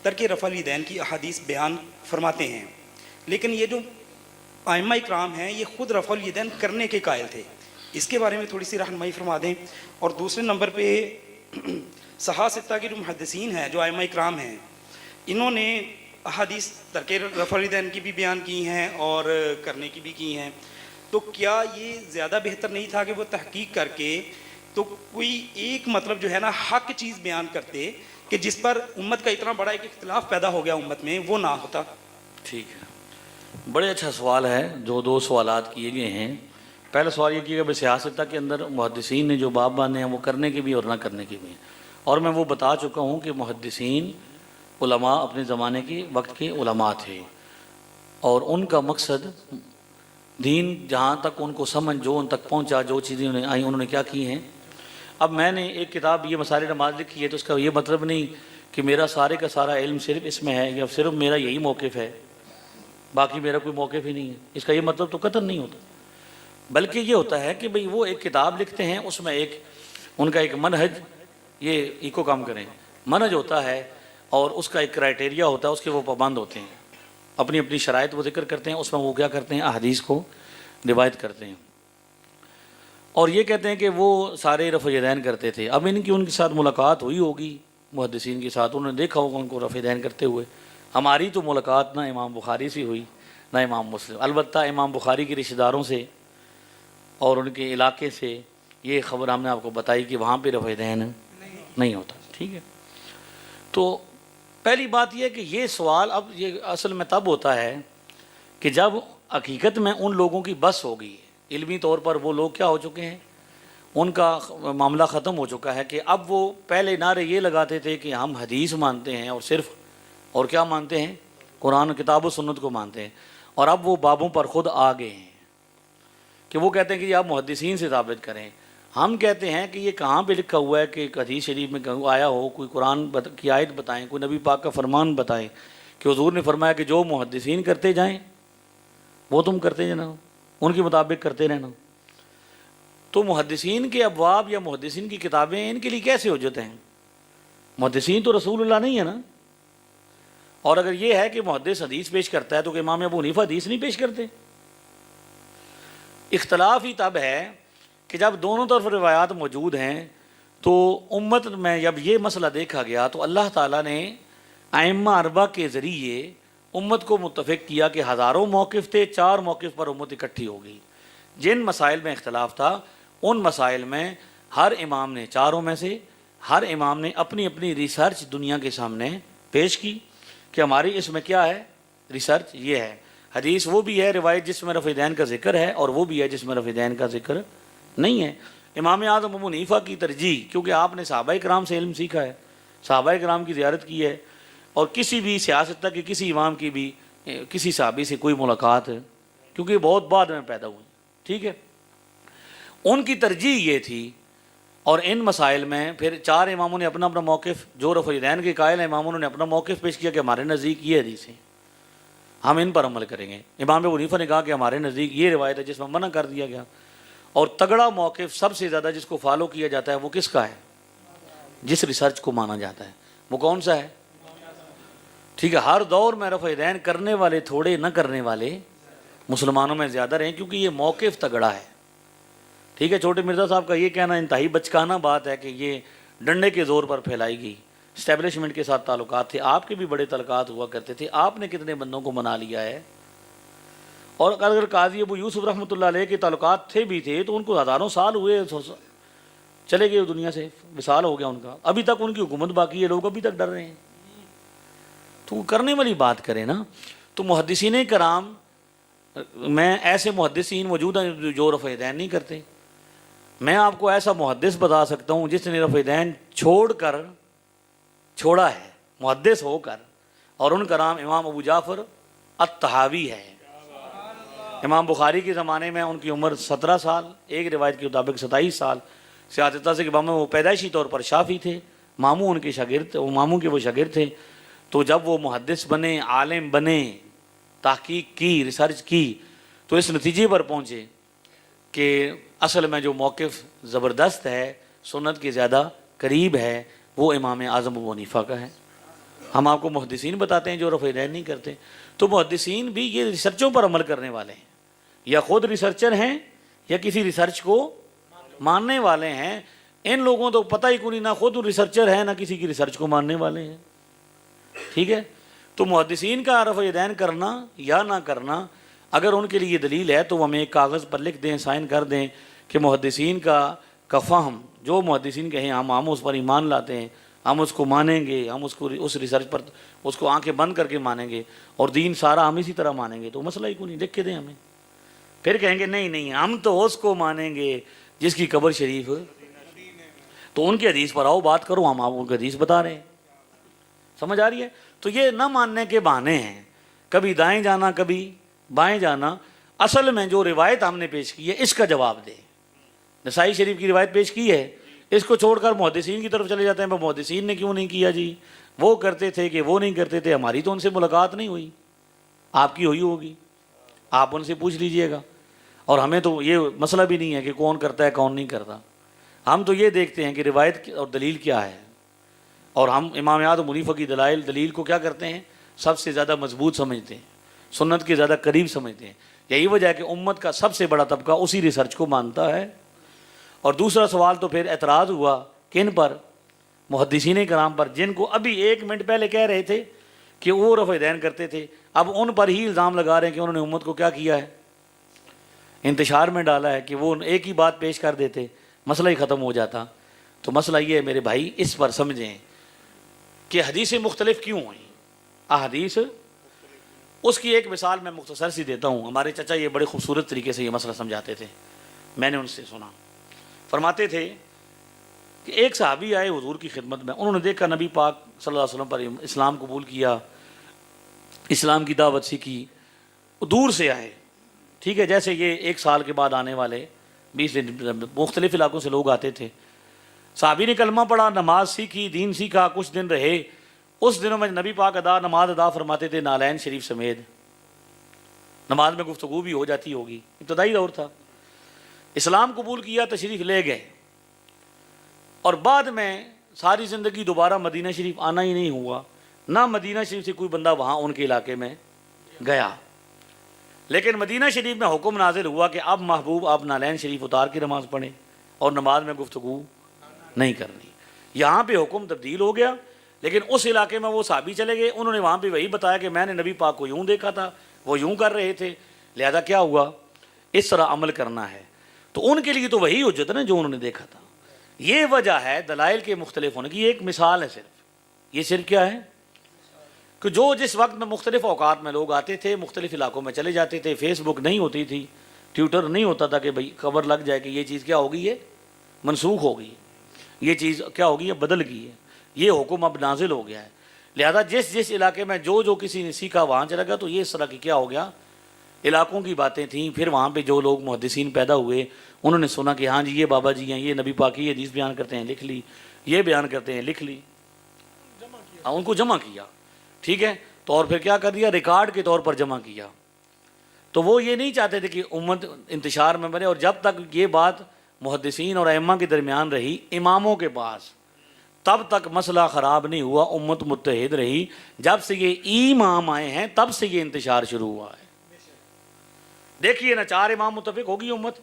S4: ترک رفع الیدین کی احادیث بیان فرماتے ہیں، لیکن یہ جو ائمہ اکرام ہیں یہ خود رفع الیدین کرنے کے قائل تھے، اس کے بارے میں تھوڑی سی رہنمائی فرما دیں۔ اور دوسرے نمبر پہ صحاح ستہ کے جو محدثین ہیں، جو ائمہ اکرام ہیں، انہوں نے احادیث ترک رفع الیدین کی بھی بیان کی ہیں اور کرنے کی بھی کی ہیں، تو کیا یہ زیادہ بہتر نہیں تھا کہ وہ تحقیق کر کے تو کوئی ایک مطلب جو ہے نا حق چیز بیان کرتے کہ جس پر امت کا اتنا بڑا ایک اختلاف پیدا ہو گیا امت میں، وہ نہ ہوتا؟
S1: ٹھیک ہے، بڑے اچھا سوال ہے جو دو سوالات کیے گئے ہیں۔ پہلا سوال یہ کیا کہ سیاستہ کے اندر محدثین نے جو باب باندھے ہیں وہ کرنے کے بھی اور نہ کرنے کے بھی ہیں، اور میں وہ بتا چکا ہوں کہ محدثین علماء اپنے زمانے کے وقت کے علماء تھے، اور ان کا مقصد دین جہاں تک ان کو سمجھ جو ان تک پہنچا، جو چیزیں انہیں آئیں انہوں نے کیا کی ہیں۔ اب میں نے ایک کتاب یہ مسائل نماز لکھی ہے تو اس کا یہ مطلب نہیں کہ میرا سارے کا سارا علم صرف اس میں ہے یا صرف میرا یہی موقف ہے، باقی میرا کوئی موقف ہی نہیں ہے، اس کا یہ مطلب تو قطعاً نہیں ہوتا، بلکہ یہ ہوتا ہے کہ بھئی وہ ایک کتاب لکھتے ہیں، اس میں ایک ان کا ایک منہج، یہ ایکو کام کریں، منہج ہوتا ہے اور اس کا ایک کرائٹیریا ہوتا ہے، اس کے وہ پابند ہوتے ہیں، اپنی اپنی شرائط وہ ذکر کرتے ہیں، اس میں وہ کیا کرتے ہیں، احادیث کو روایت کرتے ہیں، اور یہ کہتے ہیں کہ وہ سارے رفع دین کرتے تھے۔ اب ان کے ساتھ ملاقات ہوئی ہوگی محدثین کے ساتھ، انہوں نے دیکھا ہوگا ان کو رفع دین کرتے ہوئے۔ ہماری تو ملاقات نہ امام بخاری سے ہوئی نہ امام مسلم، البتہ امام بخاری کے رشتہ داروں سے اور ان کے علاقے سے یہ خبر ہم نے آپ کو بتائی کہ وہاں پہ رفع دین نہیں ہوتا، ٹھیک ہے۔ تو پہلی بات یہ ہے کہ یہ سوال اب یہ اصل میں تب ہوتا ہے کہ جب حقیقت میں ان لوگوں کی بس ہو گئی ہے، علمی طور پر وہ لوگ کیا ہو چکے ہیں، ان کا معاملہ ختم ہو چکا ہے کہ اب وہ پہلے نعرے یہ لگاتے تھے کہ ہم حدیث مانتے ہیں اور صرف، اور کیا مانتے ہیں، قرآن کتاب و سنت کو مانتے ہیں، اور اب وہ بابوں پر خود آ گئے ہیں کہ وہ کہتے ہیں کہ یہ آپ محدثین سے ثابت کریں۔ ہم کہتے ہیں کہ یہ کہاں پہ لکھا ہوا ہے کہ حدیث شریف میں آیا ہو، کوئی قرآن کی آیت بتائیں، کوئی نبی پاک کا فرمان بتائیں کہ حضور نے فرمایا کہ جو محدثین کرتے جائیں وہ تم کرتے جانا، ان کے مطابق کرتے رہنا۔ تو محدثین کے ابواب یا محدثین کی کتابیں ان کے لیے کیسے حجت ہیں؟ محدثین تو رسول اللہ نہیں ہے نا، اور اگر یہ ہے کہ محدث حدیث پیش کرتا ہے تو کہ امام ابو حنیفہ حدیث نہیں پیش کرتے؟ اختلاف ہی تب ہے کہ جب دونوں طرف روایات موجود ہیں، تو امت میں جب یہ مسئلہ دیکھا گیا تو اللہ تعالیٰ نے ائمہ اربعہ کے ذریعے امت کو متفق کیا کہ ہزاروں موقف تھے، 4 موقف پر امت اکٹھی ہو گئی۔ جن مسائل میں اختلاف تھا ان مسائل میں ہر امام نے، چاروں میں سے ہر امام نے اپنی اپنی ریسرچ دنیا کے سامنے پیش کی کہ ہماری اس میں کیا ہے، ریسرچ یہ ہے۔ حدیث وہ بھی ہے روایت جس میں رفع دین کا ذکر ہے، اور وہ بھی ہے جس میں رفع دین کا ذکر نہیں ہے۔ امام اعظم ابو حنیفہ کی ترجیح، کیونکہ آپ نے صحابہ کرام سے علم سیکھا ہے، صحابہ کرام کی زیارت کی ہے، اور کسی بھی سیاست کے کسی امام کی بھی کسی صحابی سے کوئی ملاقات ہے، کیونکہ یہ بہت بعد میں پیدا ہوئی، ٹھیک ہے۔ ان کی ترجیح یہ تھی، اور ان مسائل میں پھر 4 اماموں نے اپنا اپنا موقف، جو رفع دین کے قائل ہیں اماموں نے اپنا موقف پیش کیا کہ ہمارے نزدیک یہ حدیث ہے، ہم ان پر عمل کریں گے۔ امام ابو حنیفہ نے کہا کہ ہمارے نزدیک یہ روایت ہے جس میں منع کر دیا گیا، اور تگڑا موقف سب سے زیادہ جس کو فالو کیا جاتا ہے وہ کس کا ہے، جس ریسرچ کو مانا جاتا ہے، وہ کون سا ہے، ٹھیک ہے۔ ہر دور میں رفع دین کرنے والے تھوڑے، نہ کرنے والے مسلمانوں میں زیادہ رہیں، کیونکہ یہ موقف تگڑا ہے، ٹھیک ہے۔ چھوٹے مرزا صاحب کا یہ کہنا انتہائی بچکانہ بات ہے کہ یہ ڈنڈے کے زور پر پھیلائی گئی، اسٹیبلشمنٹ کے ساتھ تعلقات تھے، آپ کے بھی بڑے تعلقات ہوا کرتے تھے، آپ نے کتنے بندوں کو منا لیا ہے، اور اگر قاضی ابو یوسف رحمۃ اللہ علیہ کے تعلقات تھے بھی تھے تو ان کو ہزاروں سال ہوئے، چلے گئے دنیا سے، وصال ہو گیا ان کا، ابھی تک ان کی حکومت باقی ہے، لوگ ابھی تک ڈر رہے ہیں۔ تو کرنے والی بات کریں نا۔ تو محدثین کرام میں ایسے محدثین موجود ہیں جو رفع دین نہیں کرتے۔ میں آپ کو ایسا محدث بتا سکتا ہوں جس نے رفع دین چھوڑا ہے، محدث ہو کر، اور ان کا نام امام ابو جعفر الطحاوی ہے۔ امام بخاری کے زمانے میں ان کی عمر 17 سال، ایک روایت کے مطابق 27 سال، سیاستہ سے کہ وہ پیدائشی طور پر شافعی تھے، ماموں ان کے شاگرد، ماموں کے وہ شاگرد تھے. تو جب وہ محدث بنے، عالم بنے، تحقیق کی، ریسرچ کی، تو اس نتیجے پر پہنچے کہ اصل میں جو موقف زبردست ہے، سنت کے زیادہ قریب ہے، وہ امام اعظم ابو حنیفہ کا ہے. ہم آپ کو محدثین بتاتے ہیں جو رفع دین نہیں کرتے. تو محدثین بھی یہ ریسرچوں پر عمل کرنے والے ہیں، یا خود ریسرچر ہیں یا کسی ریسرچ کو ماننے والے ہیں. ان لوگوں تو پتہ ہی کوئی نہ خود ریسرچر ہیں نہ کسی کی ریسرچ کو ماننے والے ہیں. ٹھیک ہے. تو محدثین کا رفع دین کرنا یا نہ کرنا، اگر ان کے لیے دلیل ہے تو وہ ہمیں ایک کاغذ پر لکھ دیں، سائن کر دیں کہ محدثین کا فہم، جو محدثین کہیں ہم اس پر ایمان لاتے ہیں، ہم اس کو مانیں گے، ہم اس کو اس ریسرچ پر اس کو آنکھیں بند کر کے مانیں گے، اور دین سارا ہم اسی طرح مانیں گے. تو مسئلہ ہی کوئی نہیں، لکھ کے دیں ہمیں. پھر کہیں گے نہیں ہم تو اس کو مانیں گے جس کی قبر شریف. تو ان کی حدیث پر آؤ، بات کرو، ہم آپ ان کی حدیث بتا رہے ہیں. سمجھ آ رہی ہے؟ تو یہ نہ ماننے کے بہانے ہیں، کبھی دائیں جانا کبھی بائیں جانا. اصل میں جو روایت ہم نے پیش کی ہے اس کا جواب دے. نسائی شریف کی روایت پیش کی ہے، اس کو چھوڑ کر محدثین کی طرف چلے جاتے ہیں. محدثین نے کیوں نہیں کیا جی؟ وہ کرتے تھے کہ وہ نہیں کرتے تھے. ہماری تو ان سے ملاقات نہیں ہوئی، آپ کی ہوئی ہوگی، آپ ان سے پوچھ لیجئے گا. اور ہمیں تو یہ مسئلہ بھی نہیں ہے کہ کون کرتا ہے کون نہیں کرتا. ہم تو یہ دیکھتے ہیں کہ روایت اور دلیل کیا ہے. اور ہم امام اعظم ابو حنیفہ کی دلیل کو کیا کرتے ہیں؟ سب سے زیادہ مضبوط سمجھتے ہیں، سنت کے زیادہ قریب سمجھتے ہیں. یہی وجہ ہے کہ امت کا سب سے بڑا طبقہ اسی ریسرچ کو مانتا ہے. اور دوسرا سوال تو پھر اعتراض ہوا کن پر؟ محدثین کرام پر، جن کو ابھی 1 منٹ پہلے کہہ رہے تھے کہ وہ رفع دین کرتے تھے. اب ان پر ہی الزام لگا رہے ہیں کہ انہوں نے امت کو کیا کیا ہے؟ انتشار میں ڈالا ہے. کہ وہ ایک ہی بات پیش کر دیتے، مسئلہ ہی ختم ہو جاتا. تو مسئلہ یہ ہے میرے بھائی، اس پر سمجھیں کہ حدیثیں مختلف کیوں ہوئیں. احادیث، اس کی ایک مثال میں مختصر سی دیتا ہوں. ہمارے چچا یہ بڑے خوبصورت طریقے سے یہ مسئلہ سمجھاتے تھے، میں نے ان سے سنا. فرماتے تھے کہ ایک صحابی آئے حضور کی خدمت میں، انہوں نے دیکھا نبی پاک صلی اللہ علیہ وسلم پر اسلام قبول کیا، اسلام کی دعوت سیکھی. دور سے آئے، ٹھیک ہے، جیسے یہ 1 سال کے بعد آنے والے 20 دن مختلف علاقوں سے لوگ آتے تھے. صحابی نے کلمہ پڑھا، نماز سیکھی، دین سیکھا، کچھ دن رہے. اس دنوں میں نبی پاک نماز ادا فرماتے تھے نالین شریف سمیت. نماز میں گفتگو بھی ہو جاتی ہوگی، ابتدائی دور تھا. اسلام قبول کیا، تشریف لے گئے، اور بعد میں ساری زندگی دوبارہ مدینہ شریف آنا ہی نہیں ہوا. نہ مدینہ شریف سے کوئی بندہ وہاں ان کے علاقے میں گیا. لیکن مدینہ شریف میں حکم نازل ہوا کہ اب محبوب آپ نالین شریف اتار کے نماز پڑھیں اور نماز میں گفتگو نہیں کرنی. یہاں پہ حکم تبدیل ہو گیا، لیکن اس علاقے میں وہ صحابی چلے گئے، انہوں نے وہاں پہ وہی بتایا کہ میں نے نبی پاک کو یوں دیکھا تھا، وہ یوں کر رہے تھے، لہذا کیا ہوا؟ اس طرح عمل کرنا ہے. تو ان کے لیے تو وہی حجت نا جو انہوں نے دیکھا تھا. یہ وجہ ہے دلائل کے مختلف ہونے کی. ایک مثال ہے صرف. یہ صرف کیا ہے کہ جو جس وقت میں مختلف اوقات میں لوگ آتے تھے، مختلف علاقوں میں چلے جاتے تھے. فیس بک نہیں ہوتی تھی، ٹویٹر نہیں ہوتا تھا کہ بھئی خبر لگ جائے کہ یہ چیز کیا ہوگی، یہ منسوخ ہو گئی، یہ چیز کیا ہوگی، یہ بدل گئی ہے، یہ حکم اب نازل ہو گیا ہے. لہذا جس علاقے میں جو کسی نے سیکھا وہاں چلا گیا. تو یہ اس طرح کی کیا ہو گیا، علاقوں کی باتیں تھیں. پھر وہاں پہ جو لوگ محدثین پیدا ہوئے، انہوں نے سنا کہ ہاں جی یہ بابا جی ہیں، یہ نبی پاک کی حدیث بیان کرتے ہیں، لکھ لی، یہ بیان کرتے ہیں، لکھ لی، ان کو جمع کیا. ٹھیک ہے. تو اور پھر کیا کر دیا، ریکارڈ کے طور پر جمع کیا. تو وہ یہ نہیں چاہتے تھے کہ امت انتشار میں بنے. اور جب تک یہ بات محدثین اور ائمہ کے درمیان رہی، اماموں کے پاس، تب تک مسئلہ خراب نہیں ہوا، امت متحد رہی. جب سے یہ امام آئے ہیں تب سے یہ انتشار شروع ہوا ہے. دیکھیے نا، 4 امام متفق ہوگی امت.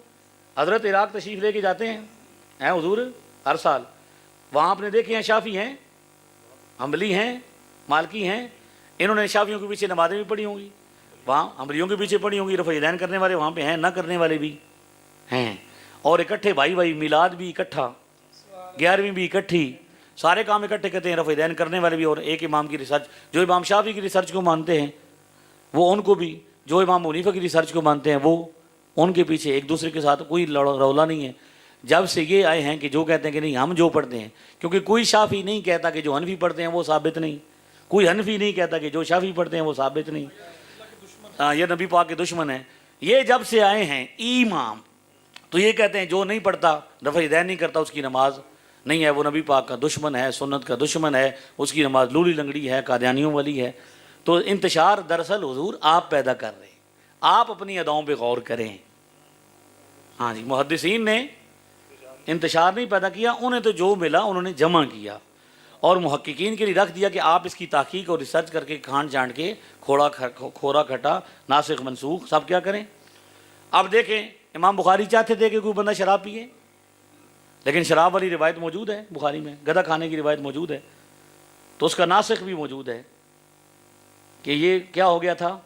S1: حضرت عراق تشریف لے کے جاتے ہیں حضور ہر سال. وہاں آپ نے دیکھے ہیں شافعی ہیں، حنبلی ہیں، مالکی ہیں. انہوں نے شافعیوں کے پیچھے نمازیں بھی پڑھی ہوں گی، وہاں حنبلیوں کے پیچھے پڑھی ہوں گی. رفع دین کرنے والے وہاں پہ ہیں، نہ کرنے والے بھی ہیں. اور اکٹھے بھائی میلاد بھی اکٹھا، 11ویں بھی اکٹھی، سارے کام اکٹھے کرتے ہیں. رفع دین کرنے والے بھی. اور ایک امام کی ریسرچ، جو امام شافعی کی ریسرچ کو مانتے ہیں وہ ان کو بھی، جو امام ابو حنیفہ کی ریسرچ کو مانتے ہیں وہ ان کے پیچھے. ایک دوسرے کے ساتھ کوئی رولا نہیں ہے. جب سے یہ آئے ہیں کہ جو کہتے ہیں کہ نہیں ہم جو پڑھتے ہیں، کیونکہ کوئی شافعی نہیں کہتا کہ جو حنفی پڑھتے ہیں وہ ثابت نہیں، کوئی حنفی نہیں کہتا کہ جو شافعی پڑھتے ہیں وہ ثابت نہیں. یہ نبی پاک کے دشمن ہیں. یہ جب سے آئے ہیں امام تو یہ کہتے ہیں جو نہیں پڑھتا رفع دین نہیں کرتا اس کی نماز نہیں ہے، وہ نبی پاک کا دشمن ہے، سنت کا دشمن ہے، اس کی نماز لولی لنگڑی ہے، قادیانیوں والی ہے۔ تو انتشار دراصل حضور آپ پیدا کر رہے ہیں، آپ اپنی اداؤں پہ غور کریں۔ ہاں جی، محدثین نے انتشار نہیں پیدا کیا، انہیں تو جو ملا انہوں نے جمع کیا اور محققین کے لیے رکھ دیا کہ آپ اس کی تحقیق اور ریسرچ کر کے کھانٹ چانٹ کے کھورا کھٹا ناسخ منسوخ سب کیا کریں۔ اب دیکھیں امام بخاری چاہتے تھے کہ کوئی بندہ شراب پیے، لیکن شراب والی روایت موجود ہے بخاری میں، گدھا کھانے کی روایت موجود ہے، تو اس کا ناسخ بھی موجود ہے کہ یہ کیا ہو گیا تھا،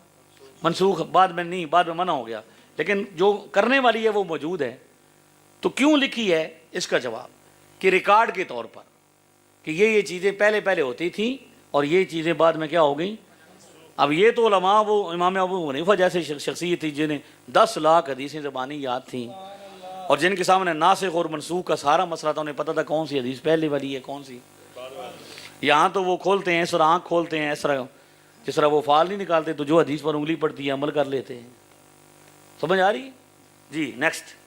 S1: منسوخ، بعد میں نہیں، بعد میں منع ہو گیا، لیکن جو کرنے والی ہے وہ موجود ہے۔ تو کیوں لکھی ہے اس کا جواب کہ ریکارڈ کے طور پر کہ یہ چیزیں پہلے ہوتی تھیں اور یہ چیزیں بعد میں کیا ہو گئیں۔ اب یہ تو علماء وہ امام ابو حنیفہ جیسے شخصیت تھی جنہیں 10 لاکھ حدیثیں زبانی یاد تھیں اور جن کے سامنے ناسخ اور منسوخ کا سارا مسئلہ تھا، انہیں پتہ تھا کون سی حدیث پہلے والی ہے کون سی۔ یہاں تو وہ کھولتے ہیں اس طرح آنکھ کھولتے ہیں، اس طرح جس طرح وہ فال نہیں نکالتے تو جو حدیث پر انگلی پڑتی ہے عمل کر لیتے ہیں۔ سمجھ آ رہی؟ جی نیکسٹ۔